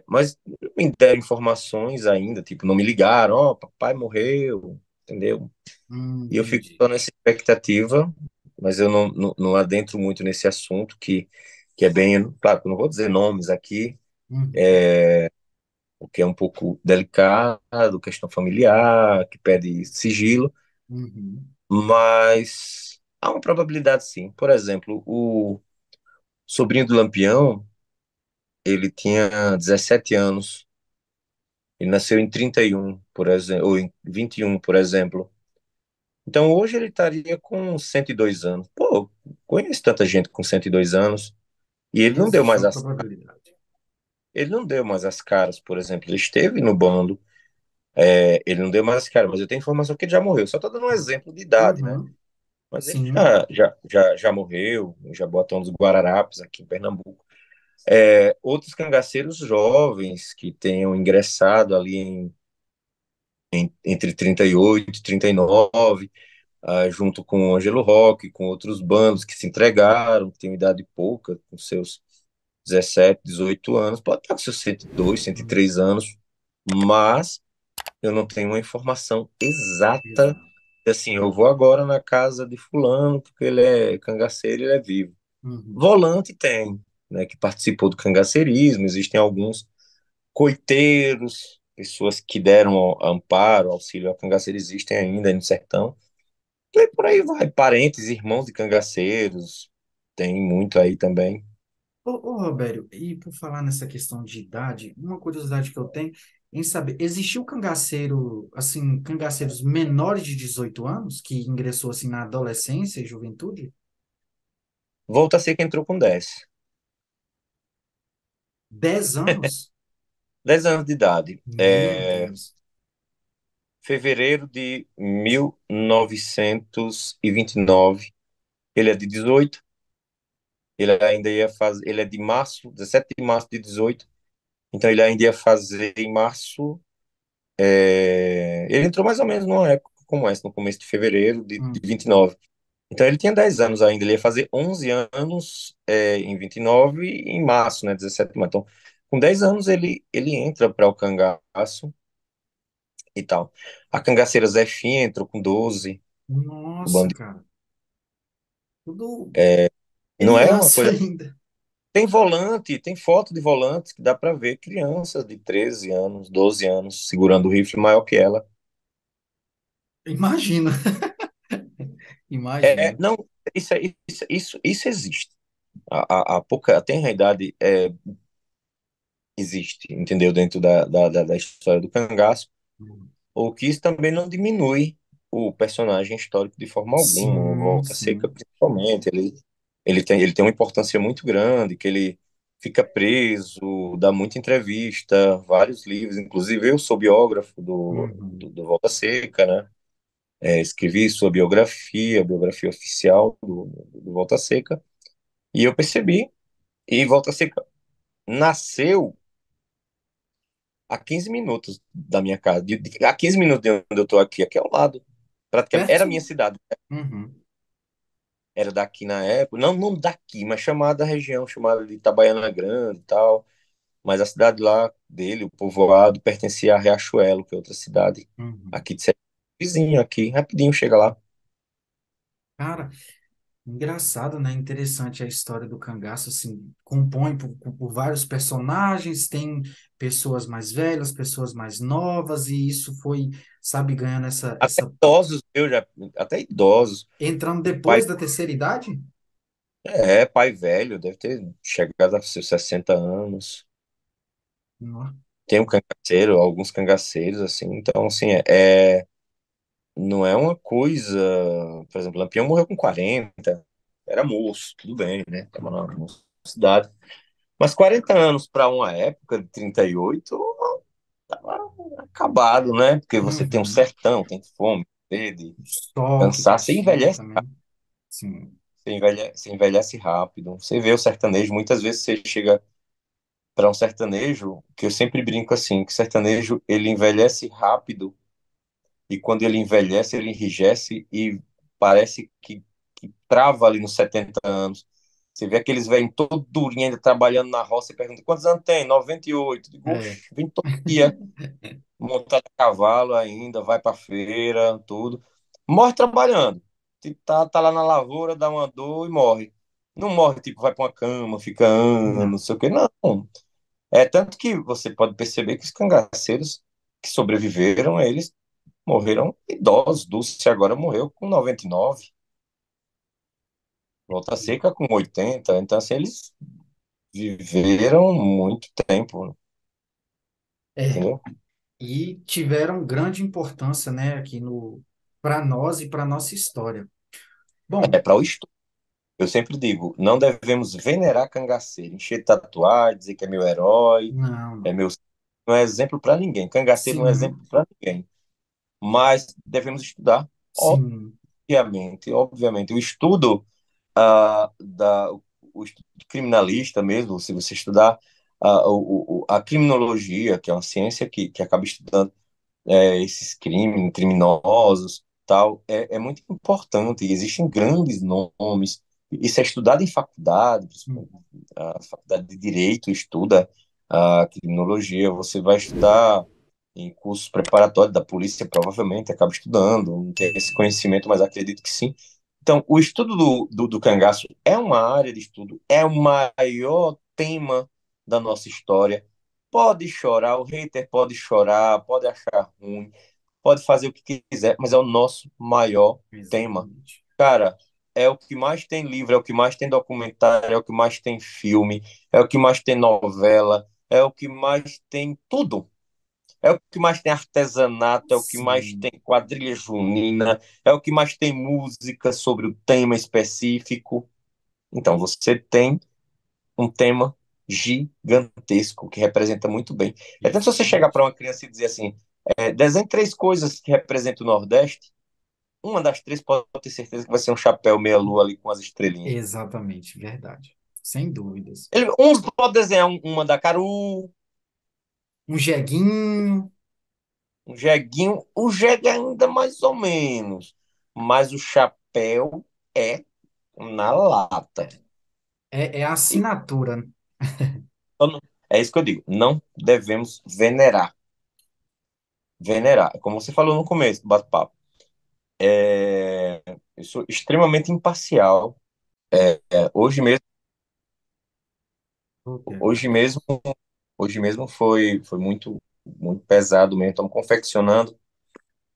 Mas não me deram informações ainda, tipo, não me ligaram, ó, papai morreu, entendeu? E eu fico entendi. só nessa expectativa, mas eu não adentro muito nesse assunto, que é bem. Claro que eu não vou dizer nomes aqui, Uhum, porque é um pouco delicado, questão familiar, que pede sigilo, uhum, mas há uma probabilidade sim. Por exemplo, o sobrinho do Lampião, ele tinha 17 anos. Ele nasceu em 31, por exemplo, ou em 21, por exemplo. Então hoje ele estaria com 102 anos. Pô, conheço tanta gente com 102 anos e existe uma probabilidade. ele não deu mais as caras, por exemplo. Ele esteve no bando, ele não deu mais as caras, mas eu tenho informação que ele já morreu. Só estou dando um exemplo de idade, né? Uhum, Mas ele sim, já morreu, em Jaboatão dos Guararapes, aqui em Pernambuco. Outros cangaceiros jovens que tenham ingressado ali entre 38 e 39, junto com o Ângelo Rock, com outros bandos que se entregaram, que têm idade pouca, com seus 17, 18 anos, pode estar com seus 102, 103 anos, mas eu não tenho uma informação exata. exato. Assim, eu vou agora na casa de fulano, porque ele é cangaceiro e ele é vivo. Uhum. Volante tem, né, que participou do cangaceirismo, existem alguns coiteiros, pessoas que deram amparo, auxílio ao cangaceiro, existem ainda aí no sertão. E por aí vai, parentes, irmãos de cangaceiros, tem muito aí também. Ô, Robério, e por falar nessa questão de idade, uma curiosidade que eu tenho em saber, existiu cangaceiro, assim, cangaceiros menores de 18 anos que ingressou, assim, na adolescência e juventude? Volta a ser que entrou com 10. 10 anos? 10 anos de idade. Meu Deus. Fevereiro de 1929. Ele é de 18. Ele ainda ia fazer. Ele é de março, 17 de março de 18. Então ele ainda ia fazer em março. Ele entrou mais ou menos numa época como essa, no começo de fevereiro de Hum. 29. Então ele tinha 10 anos ainda, ele ia fazer 11 anos em 29 em março, né, 17 de março. Então, com 10 anos ele entra para o cangaço e tal. A cangaceira Zefinha entrou com 12, o Nossa, bando. cara. Tudo Não é uma criança coisa. ainda. Tem volante, tem foto de volantes que dá para ver crianças de 13 anos, 12 anos segurando o rifle maior que ela. Imagina. Imagina. Não, isso existe. A pouca, a tenra idade existe, entendeu? Dentro da história do cangaço. O que isso também não diminui o personagem histórico de forma alguma. O Sim, Volta Seca, sim. principalmente. Ele ele tem uma importância muito grande, que ele fica preso, dá muita entrevista, vários livros, inclusive eu sou biógrafo Uhum. do Volta Seca, né? Escrevi sua biografia, a biografia oficial do Volta Seca, e eu percebi, e Volta Seca nasceu a 15 minutos da minha casa, a 15 minutos de onde eu tô aqui ao lado, praticamente, era a minha Perto? cidade, Uhum. era daqui na época, não daqui, mas chamada região, chamada de Itabaiana Grande e tal, mas a cidade lá dele, o povoado, pertencia a Riachuelo, que é outra cidade Uhum. aqui de Sergipe, vizinho aqui, rapidinho chega lá. Cara, engraçado, né? Interessante a história do cangaço, assim, compõe por vários personagens, tem pessoas mais velhas, pessoas mais novas, e isso foi, sabe, ganhando Até idosos, eu já, até idosos. entrando Pai, depois da terceira idade? pai velho, deve ter chegado a seus 60 anos. Nó. Tem um cangaceiro, alguns cangaceiros, assim, então, assim, não é uma coisa. Por exemplo, Lampião morreu com 40, era moço, tudo bem, né? Tava na cidade. Mas 40 anos para uma época de 38 tava acabado, né? Porque você tem um Uhum. sertão, tem fome, sede, Sol que cansar, você castiga envelhece, também. Sim. você envelhece rápido. Você vê o sertanejo, muitas vezes você chega para um sertanejo, que eu sempre brinco assim, que sertanejo ele envelhece rápido e quando ele envelhece, ele enrijece e parece que trava ali nos 70 anos. Você vê aqueles velhos todo durinhos ainda trabalhando na roça e pergunta quantos anos tem? 98. Digo, É. oxe, vem todo dia montado a cavalo ainda, vai pra feira, tudo. Morre trabalhando. Tipo, tá lá na lavoura, dá uma dor e morre. Não morre, tipo, vai pra uma cama, fica anos, não Não. sei o quê. Não. É tanto que você pode perceber que os cangaceiros que sobreviveram, eles morreram idosos. Dulce agora morreu com 99. Volta Seca com 80. Então, assim, eles viveram muito tempo, É. entendeu? E tiveram grande importância, né, aqui no para nós e para nossa história. É Bom, para o estudo. Eu sempre digo, não devemos venerar cangaceiro, encher de tatuagem, dizer que é meu herói, não, é não. meu. Não é exemplo para ninguém. Cangaceiro não é exemplo Sim, para ninguém. Mas devemos estudar, sim, obviamente. O estudo, o estudo criminalista mesmo, se você estudar a criminologia, que é uma ciência que acaba estudando esses criminosos, tal, é muito importante. E existem grandes nomes. Isso é estudado em faculdade, principalmente hum, a faculdade de Direito estuda a criminologia. Você vai estudar em cursos preparatórios da polícia, provavelmente acaba estudando, não tem esse conhecimento, mas acredito que sim. Então, o estudo do cangaço é uma área de estudo, é o maior tema da nossa história. Pode chorar, o hater pode chorar, pode achar ruim, pode fazer o que quiser, mas é o nosso maior tema. exatamente. Cara, é o que mais tem livro, é o que mais tem documentário, é o que mais tem filme, é o que mais tem novela, é o que mais tem tudo. É o que mais tem artesanato, é o que mais Sim, tem quadrilha junina, é o que mais tem música sobre o tema específico. Então, você tem um tema gigantesco que representa muito bem. É tanto se você chegar para exatamente. uma criança e dizer assim, desenhe três coisas que representam o Nordeste, uma das três pode ter certeza que vai ser um chapéu meia-lua ali com as estrelinhas. Exatamente, verdade. Sem dúvidas. Uns podem desenhar um mandacaru, Um jeguinho, um jeguinho, o jegue ainda mais ou menos, mas o chapéu é na lata. é a assinatura, né? Então, é isso que eu digo, não devemos venerar. Venerar, como você falou no começo do bate-papo. Eu sou extremamente imparcial. Hoje mesmo, Ok. hoje mesmo, hoje mesmo foi muito pesado mesmo. Estamos confeccionando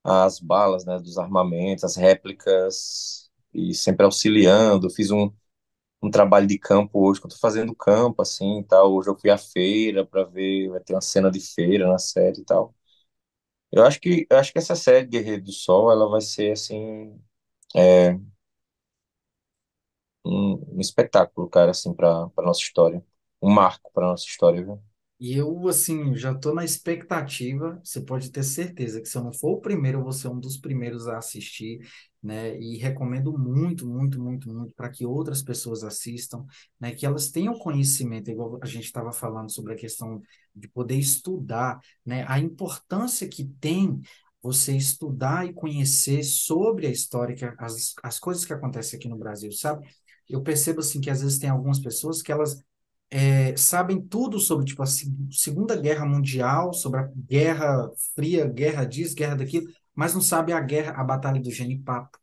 as balas, né, dos armamentos, as réplicas e sempre auxiliando. Fiz um trabalho de campo hoje, que eu estou fazendo campo assim, e tal. Hoje eu fui à feira para ver, vai ter uma cena de feira na série e tal. Eu acho que essa série Guerreiro do Sol, ela vai ser assim, um espetáculo, cara, assim, para nossa história. Um marco para nossa história, viu? E eu, assim, já estou na expectativa. Você pode ter certeza que se eu não for o primeiro, eu vou ser um dos primeiros a assistir, né? E recomendo muito, muito, muito, muito para que outras pessoas assistam, né? Que elas tenham conhecimento, igual a gente estava falando sobre a questão de poder estudar, né? A importância que tem você estudar e conhecer sobre a história, as coisas que acontecem aqui no Brasil, sabe? Eu percebo, assim, que às vezes tem algumas pessoas que elas sabem tudo sobre, tipo, a Segunda Guerra Mundial, sobre a Guerra Fria, guerra disso, guerra daquilo, mas não sabem a Batalha do Genipapo,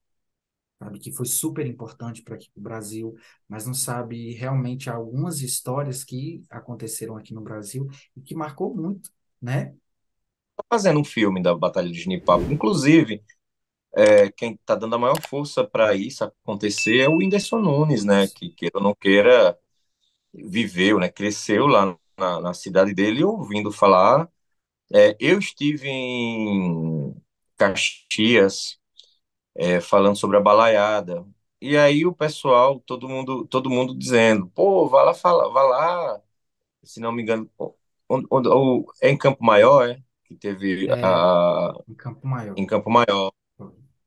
sabe, que foi super importante para aqui o Brasil, mas não sabe realmente algumas histórias que aconteceram aqui no Brasil e que marcou muito, né? Tá fazendo um filme da Batalha de Genipapo. Inclusive, quem está dando a maior força para isso acontecer é o Whindersson Nunes, né? Que queira ou não queira, viveu, né? Cresceu lá na cidade dele ouvindo falar. Eu estive em Caxias, falando sobre a balaiada. E aí o pessoal, todo mundo dizendo, pô, vai lá, vai lá, se não me engano, é em Campo Maior, que teve É, em Campo Maior. em Campo Maior.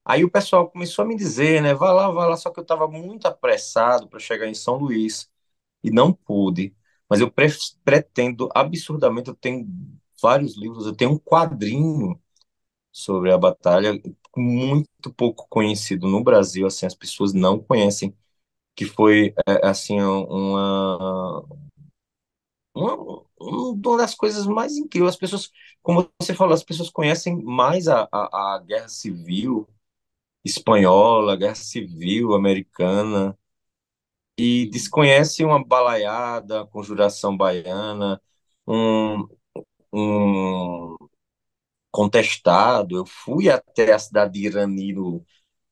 Aí o pessoal começou a me dizer, né, vai lá, só que eu estava muito apressado para chegar em São Luís e não pude. Mas eu pretendo absurdamente, eu tenho vários livros, eu tenho um quadrinho sobre a batalha, muito pouco conhecido no Brasil, assim, as pessoas não conhecem, que foi, assim, uma das coisas mais incríveis. As pessoas, como você falou, as pessoas conhecem mais a Guerra Civil Espanhola, a Guerra Civil Americana, e E, desconhecem uma balaiada, a Conjuração Baiana, um, um contestado. Eu fui até a cidade de Irani,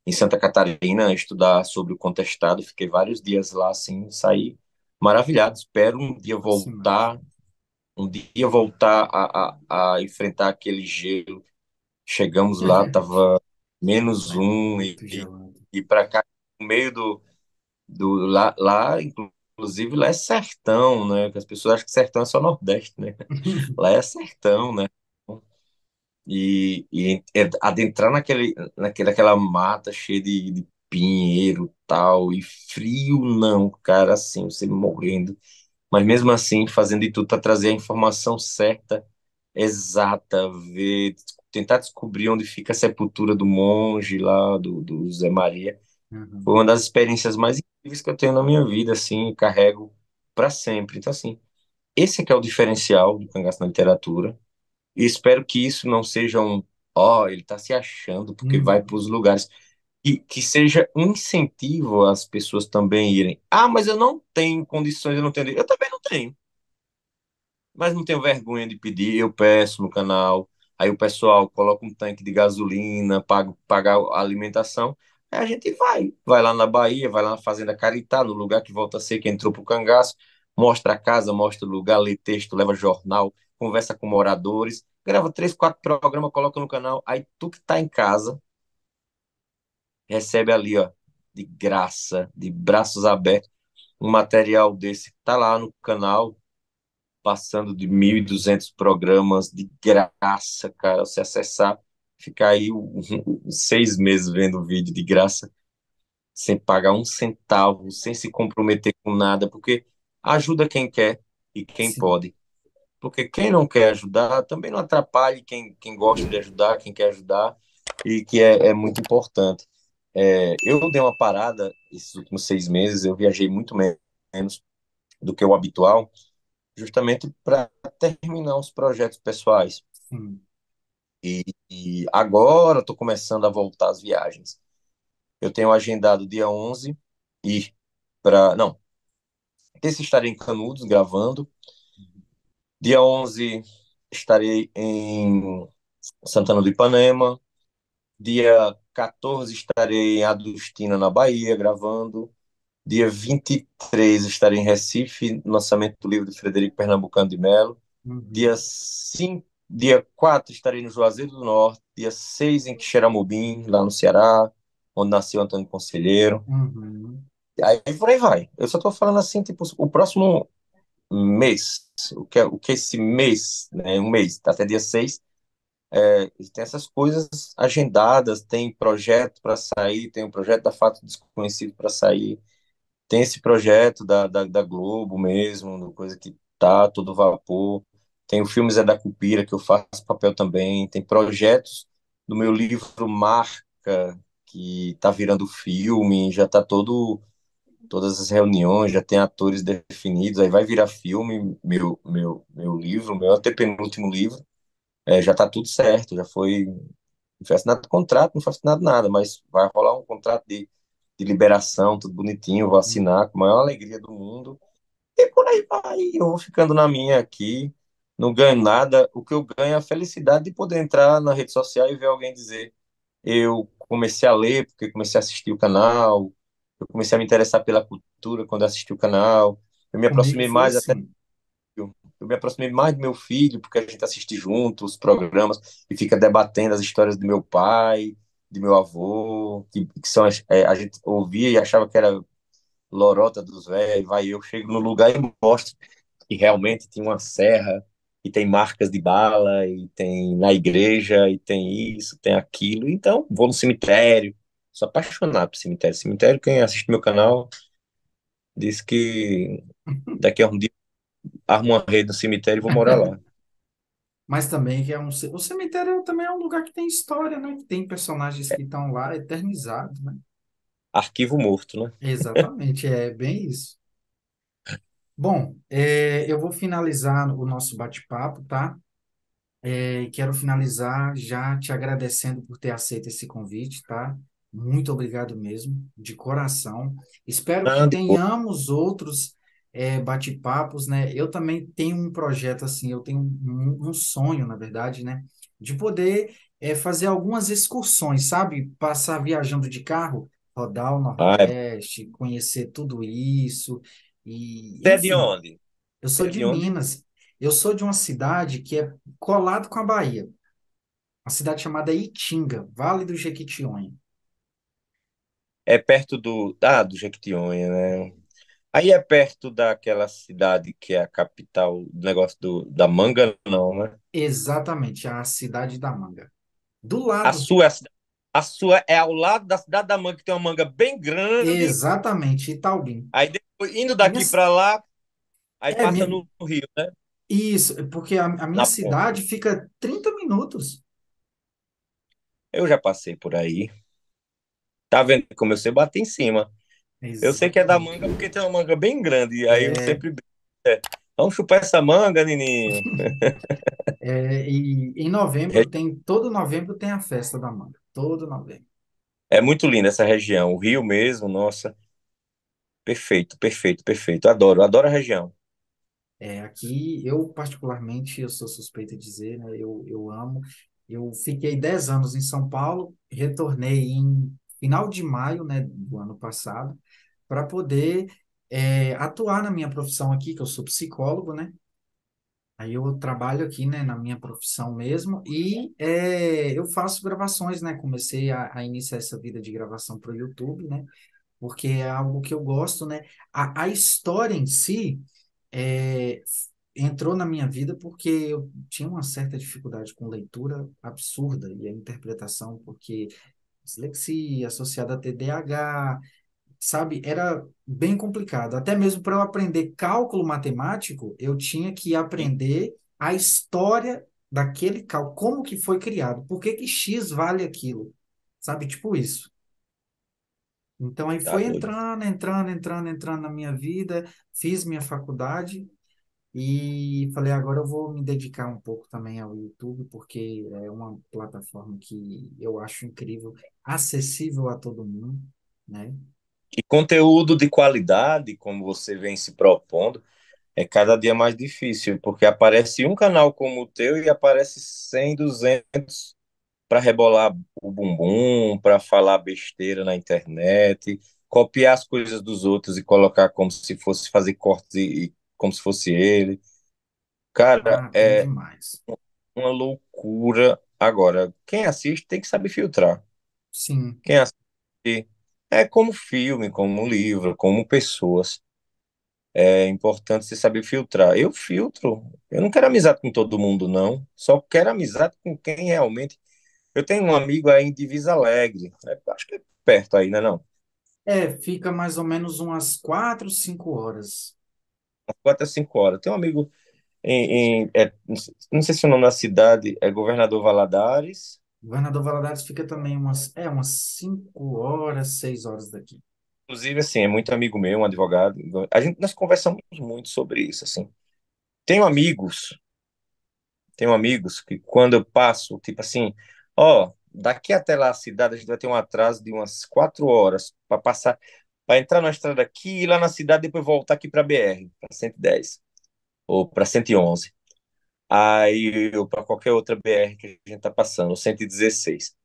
em Santa Catarina, estudar sobre o contestado. Fiquei vários dias lá, assim, saí maravilhado. Espero nossa, imagem. um dia voltar a enfrentar aquele gelo. Chegamos lá, tava menos Lá é um muito gelado. e para cá, no meio lá, inclusive, lá é sertão, né? Que as pessoas acham que sertão é só Nordeste, né? Lá é sertão, né? E adentrar naquela mata cheia de pinheiro tal, e frio não, cara, assim, você morrendo. Mas mesmo assim, fazendo de tudo para trazer a informação certa, exata, ver, tentar descobrir onde fica a sepultura do monge lá, do Zé Maria. Foi Uhum. uma das experiências mais incríveis que eu tenho na minha vida, assim, e carrego para sempre. Então, assim, esse é que é o diferencial do cangaço na literatura. E espero que isso não seja ele está se achando porque vai para Uhum. os lugares. E que seja um incentivo às pessoas também irem. Ah, mas eu não tenho condições, eu não tenho. Eu também não tenho, mas não tenho vergonha de pedir, eu peço no canal. Aí o pessoal coloca um tanque de gasolina, paga a alimentação. Aí a gente vai lá na Bahia, vai lá na Fazenda Caritá, no lugar que volta a ser que entrou pro cangaço, mostra a casa, mostra o lugar, lê texto, leva jornal, conversa com moradores, grava 3, 4 programas, coloca no canal. Aí tu que tá em casa, recebe ali, ó, de graça, de braços abertos, um material desse que tá lá no canal passando de 1.200 programas de graça, cara. Você acessar, ficar aí 6 meses vendo o vídeo de graça, sem pagar um centavo, sem se comprometer com nada, porque ajuda quem quer e quem Sim. pode. Porque quem não quer ajudar também não atrapalhe quem gosta de ajudar, quem quer ajudar, e que é muito importante. Eu dei uma parada esses últimos 6 meses, eu viajei muito menos do que o habitual, justamente para terminar os projetos pessoais. Sim. E agora estou começando a voltar às viagens. Eu tenho agendado dia 11 ir para. Não, terça estarei em Canudos gravando. Dia 11 estarei em Santana do Ipanema. Dia 14 estarei em Adustina, na Bahia, gravando. Dia 23 estarei em Recife, lançamento do livro de Frederico Pernambucano de Melo. Dia Uhum. 5, dia 4 estarei no Juazeiro do Norte. Dia 6 em Quixeramobim, lá no Ceará, onde nasceu Antônio Conselheiro. Uhum. Aí por aí vai. Eu só tô falando assim, tipo, o próximo mês, o que esse mês, né? Um mês, até dia 6 tem essas coisas agendadas, tem projeto para sair, tem o projeto da Fato Desconhecido para sair, tem esse projeto da Globo mesmo, coisa que tá todo vapor, tem o filme Zé da Cupira, que eu faço papel também, tem projetos do meu livro Marca, que tá virando filme, já tá todas as reuniões, já tem atores definidos, aí vai virar filme, meu livro, meu antepenúltimo livro, já tá tudo certo, já foi, não foi assinado contrato, não foi assinado nada, mas vai rolar um contrato de liberação, tudo bonitinho, vou assinar com a maior alegria do mundo, e por aí vai, eu vou ficando na minha aqui, não ganho nada, o que eu ganho é a felicidade de poder entrar na rede social e ver alguém dizer, eu comecei a ler porque comecei a assistir o canal, eu comecei a me interessar pela cultura quando assisti o canal, eu me Comigo aproximei foi mais até assim. eu me aproximei mais do meu filho, porque a gente assiste junto os programas e fica debatendo as histórias do meu pai, de meu avô, que são a gente ouvia e achava que era lorota dos velhos, vai eu chego no lugar e mostro que realmente tinha uma serra e tem marcas de bala e tem na igreja e tem isso, tem aquilo. Então, vou no cemitério. Sou apaixonado por cemitério. Cemitério, quem assiste meu canal diz que daqui a um dia armo uma rede no cemitério e vou morar lá. Mas também que é o cemitério também é um lugar que tem história, né? Que tem personagens que estão lá eternizados, né? Arquivo morto, né? Exatamente, é bem isso. Bom, eu vou finalizar o nosso bate-papo, tá? E quero finalizar já te agradecendo por ter aceito esse convite, tá? Muito obrigado mesmo, de coração. Espero que Ah, de boa. tenhamos outros bate-papos, né? Eu também tenho um projeto assim, eu tenho um sonho, na verdade, né? De poder fazer algumas excursões, sabe? Passar viajando de carro, rodar o Ah, Nordeste, conhecer tudo isso e, você é de enfim. onde? Eu Você sou é de de onde? Minas. Eu sou de uma cidade que é colado com a Bahia, uma cidade chamada Itinga, Vale do Jequitinhonha. É perto do Jequitinhonha, né? Aí é perto daquela cidade que é a capital do negócio da manga, não, né? Exatamente, a cidade da Manga. Do A lado, sua, é a sua é ao lado da cidade da manga, que tem uma manga bem grande. exatamente, Itaubim. Aí depois, indo A minha, daqui para lá, aí é, passa minha, no rio, né? isso, porque a minha Na ponte. cidade fica 30 minutos. Eu já passei por aí. Tá vendo como eu sei bater em cima? Eu sei que é da Exatamente. manga porque tem uma manga bem grande. Aí eu É, sempre brinco, vamos chupar essa manga, Nininho. e em novembro todo novembro tem a festa da Manga, todo novembro. É muito linda essa região. O Rio mesmo, nossa, perfeito, perfeito, perfeito. Adoro, adoro a região. Aqui, eu particularmente, eu sou suspeito de dizer, né? Eu amo. Eu fiquei 10 anos em São Paulo, retornei em final de maio, né, do ano passado, para poder atuar na minha profissão aqui, que eu sou psicólogo, né? Aí eu trabalho aqui, né, na minha profissão mesmo, e eu faço gravações, né? Comecei a iniciar essa vida de gravação para o YouTube, né? Porque é algo que eu gosto, né? A história em si é, entrou na minha vida porque eu tinha uma certa dificuldade com leitura absurda e a interpretação, porque dislexia associada a TDAH, sabe, era bem complicado. Até mesmo para eu aprender cálculo matemático, eu tinha que E aprender a história daquele cálculo, como que foi criado, por que que X vale aquilo, sabe, tipo isso. Então aí tá foi doido. entrando na minha vida, fiz minha faculdade e falei, agora eu vou me dedicar um pouco também ao YouTube, porque é uma plataforma que eu acho incrível, acessível a todo mundo, né? E conteúdo de qualidade, como você vem se propondo, é cada dia mais difícil, porque aparece um canal como o teu e aparece 100, 200 para rebolar o bumbum, para falar besteira na internet, copiar as coisas dos outros e colocar como se fosse fazer cortes e como se fosse ele. Cara, Ah, é é demais. uma loucura. Agora, quem assiste tem que saber filtrar. Sim, Quem assiste É como filme, como livro, como pessoas. É importante você saber filtrar. Eu filtro. Eu não quero amizade com todo mundo, não. Só quero amizade com quem realmente. Eu tenho um amigo aí em Divisa Alegre. Acho que é perto aí, né, não? É, fica mais ou menos umas 4, 5 horas. 4 a 5 horas. Tem um amigo não sei se o nome da cidade é Governador Valadares. Governador Valadares fica também umas 5 horas, 6 horas daqui. Inclusive, assim, é muito amigo meu, um advogado. Nós conversamos muito sobre isso, assim. Tenho amigos, tenho amigos que quando eu passo, tipo assim, ó, daqui até lá a cidade a gente vai ter um atraso de umas 4 horas para passar, para entrar na estrada aqui e lá na cidade depois voltar aqui para BR, para 110 ou para 111. Aí ou para qualquer outra BR que a gente tá passando, ou 116.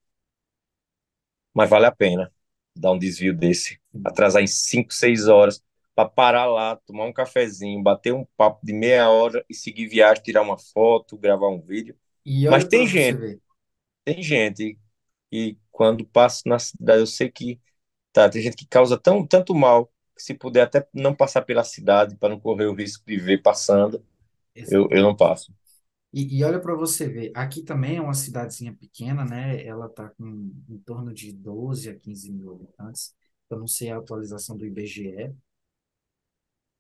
Mas vale a pena dar um desvio desse, atrasar em 5, 6 horas para parar lá, tomar um cafezinho, bater um papo de meia hora e seguir viagem, tirar uma foto, gravar um vídeo. E Mas olha para você ver. tem gente e quando passo na cidade, eu sei que tá, tem gente que causa tanto mal que se puder até não passar pela cidade para não correr o risco de ver passando, eu não Exatamente. passo. E olha para você ver, aqui também é uma cidadezinha pequena, né? Ela está com em torno de 12 a 15 mil habitantes. Eu não sei a atualização do IBGE.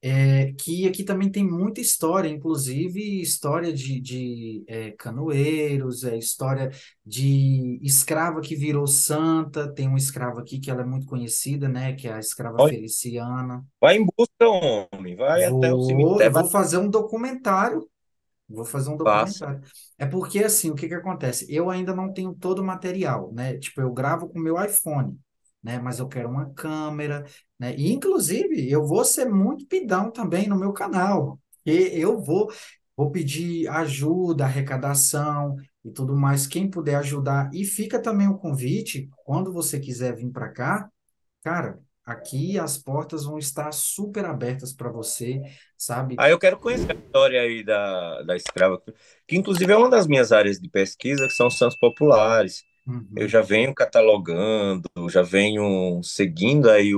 É, que aqui também tem muita história, inclusive história de canoeiros, história de escrava que virou santa. Tem uma escrava aqui que ela é muito conhecida, né? Que é a escrava Olha, Feliciana. vai em busca, homem, vai até o Eu cemitério, vai vou fazer um documentário. Vou fazer um passa. documentário. É porque, assim, o que que acontece? Eu ainda não tenho todo o material, né? Tipo, eu gravo com o meu iPhone, né? Mas eu quero uma câmera, né? E, inclusive, eu vou ser muito pidão também no meu canal. E vou pedir ajuda, arrecadação e tudo mais. Quem puder ajudar. E fica também o convite, quando você quiser vir para cá, cara, aqui as portas vão estar super abertas para você, sabe? Aí eu quero conhecer a história aí da escrava, que inclusive é uma das minhas áreas de pesquisa, que são os santos populares. Eu Uhum, já venho catalogando, já venho seguindo aí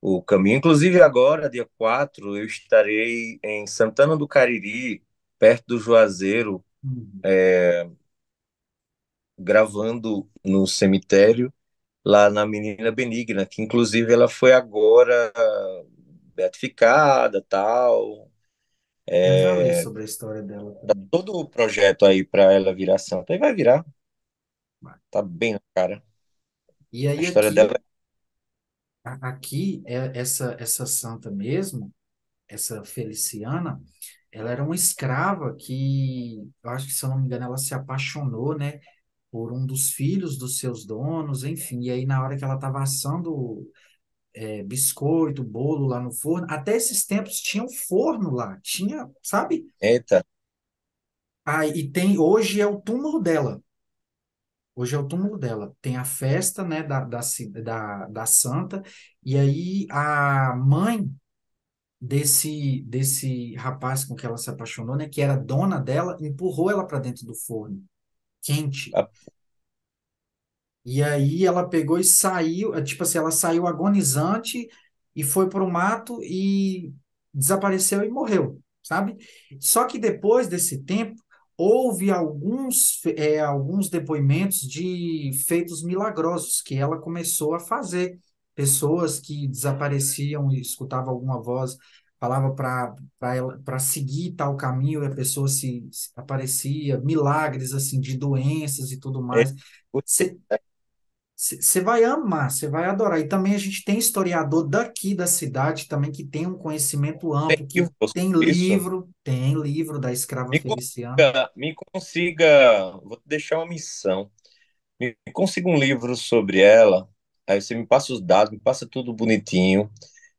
o caminho. Inclusive agora, dia 4 eu estarei em Santana do Cariri, perto do Juazeiro, uhum. gravando no cemitério, lá na Menina Benigna, que inclusive ela foi agora beatificada, tal. Eu já li sobre a história dela também. Todo o projeto aí para ela virar santa. Aí vai virar, Vai. tá bem na cara. E A aí história dela aqui, aqui essa santa mesmo, essa Feliciana, ela era uma escrava que, eu acho que se eu não me engano, ela se apaixonou, né, por um dos filhos dos seus donos, enfim. E aí na hora que ela estava assando biscoito, bolo lá no forno, até esses tempos tinha um forno lá, tinha, sabe? eita, Ah, e tem, hoje é o túmulo dela. Hoje é o túmulo dela. Tem a festa, né, da santa, e aí a mãe desse rapaz com que ela se apaixonou, né, que era dona dela, empurrou ela para dentro do forno, quente. a- E aí ela pegou e saiu, tipo assim, ela saiu agonizante e foi para o mato e desapareceu e morreu, sabe? Só que depois desse tempo, houve alguns depoimentos de feitos milagrosos que ela começou a fazer. Pessoas que desapareciam e escutavam alguma voz, falava para seguir tal caminho e a pessoa se aparecia, milagres assim de doenças e tudo é, mais. Você vai amar, você vai adorar. E também a gente tem historiador daqui da cidade também que tem um conhecimento tem amplo, que livro sobre isso. tem livro da escrava Me Feliciana. vou te deixar uma missão. Me consiga um livro sobre ela. Aí você me passa os dados, me passa tudo bonitinho.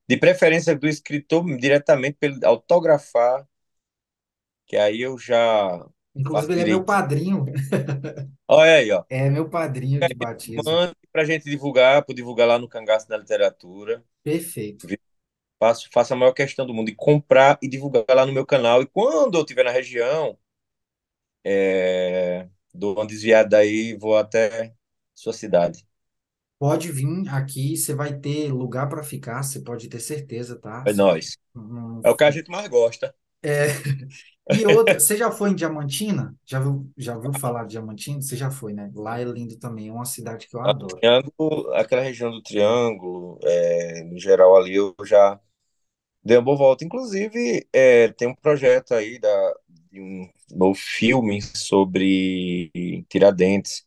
De preferência do escritor diretamente para ele autografar, que aí eu já faço Inclusive, ele é meu direitinho. padrinho, Olha aí, ó. é meu padrinho de batismo. Mande para a gente divulgar, para divulgar lá no Cangaço da Literatura. Perfeito. Faço a maior questão do mundo de comprar e divulgar lá no meu canal. E quando eu estiver na região, dou uma desviada aí e vou até sua cidade. Pode vir aqui, você vai ter lugar para ficar, você pode ter certeza, tá? É nóis. Não- É o que a gente mais gosta. É, e outra, você já foi em Diamantina? Já viu falar de Diamantina? Você já foi, né? Lá é lindo também, é uma cidade que eu adoro. Triângulo, aquela região do Triângulo, no geral ali eu já dei uma boa volta. Inclusive, tem um projeto aí de um novo filme sobre Tiradentes.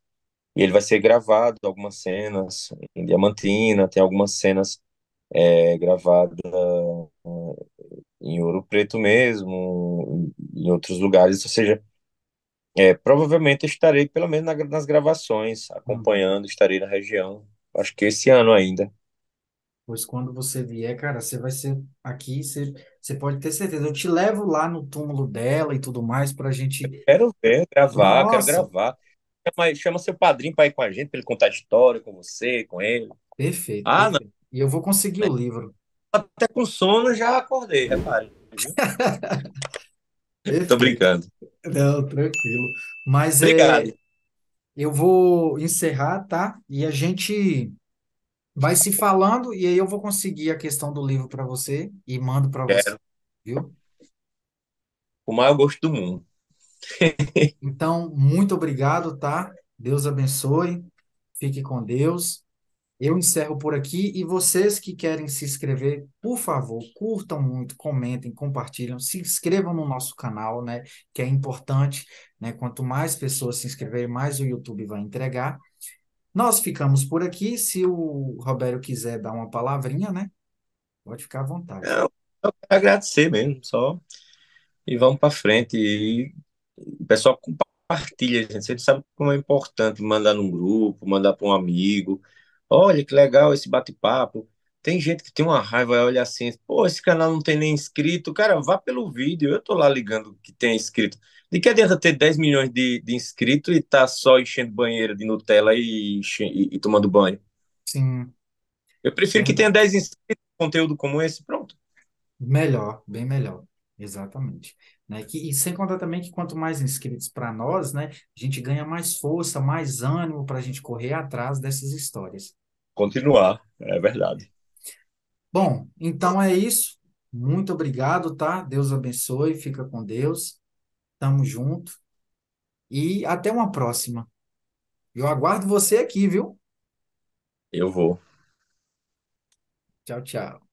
E ele vai ser gravado, algumas cenas em Diamantina, tem algumas cenas gravadas em Ouro Preto mesmo, em outros lugares. Ou seja, provavelmente eu estarei pelo menos nas gravações, Uhum. acompanhando, estarei na região. Acho que esse ano ainda. Pois quando você vier, cara, você vai ser aqui, você pode ter certeza. Eu te levo lá no túmulo dela e tudo mais pra gente. Quero ver, gravar, quero Nossa, gravar. Chama seu padrinho para ir com a gente, para ele contar a história com você, com ele. perfeito, Ah, não. perfeito. E eu vou conseguir o livro. Até com sono já acordei, repare, viu? Tô Perfeito. brincando. Não, tranquilo. Mas Obrigado. eu vou encerrar, tá? E a gente vai se falando e aí eu vou conseguir a questão do livro para você e mando para você, Quero. viu? Com o maior gosto do mundo. Então, muito obrigado, tá? Deus abençoe. Fique com Deus. Eu encerro por aqui e vocês que querem se inscrever, por favor, curtam muito, comentem, compartilham, se inscrevam no nosso canal, né? Que é importante, né? Quanto mais pessoas se inscreverem, mais o YouTube vai entregar. Nós ficamos por aqui. Se o Roberto quiser dar uma palavrinha, né? Pode ficar à vontade. Não, só quero agradecer mesmo, só. E vamos para frente. E o pessoal compartilha, gente. Você sabe como é importante mandar num grupo, mandar para um amigo. Olha que legal esse bate-papo. Tem gente que tem uma raiva, olha assim, pô, esse canal não tem nem inscrito. Cara, vá pelo vídeo. Eu tô lá ligando que tem inscrito. De que adianta ter 10 milhões de inscritos e tá só enchendo banheira de Nutella e tomando banho? Sim, Eu prefiro que tenha verdade. 10 inscritos, conteúdo como esse, pronto. Melhor, bem melhor. Exatamente. Né? E sem contar também que quanto mais inscritos para nós, né, a gente ganha mais força, mais ânimo para a gente correr atrás dessas histórias. Continuar, é verdade. Bom, então é isso. Muito obrigado, tá? Deus abençoe, fica com Deus. Tamo junto e até uma próxima. Eu aguardo você aqui, viu? Eu vou. Tchau, tchau.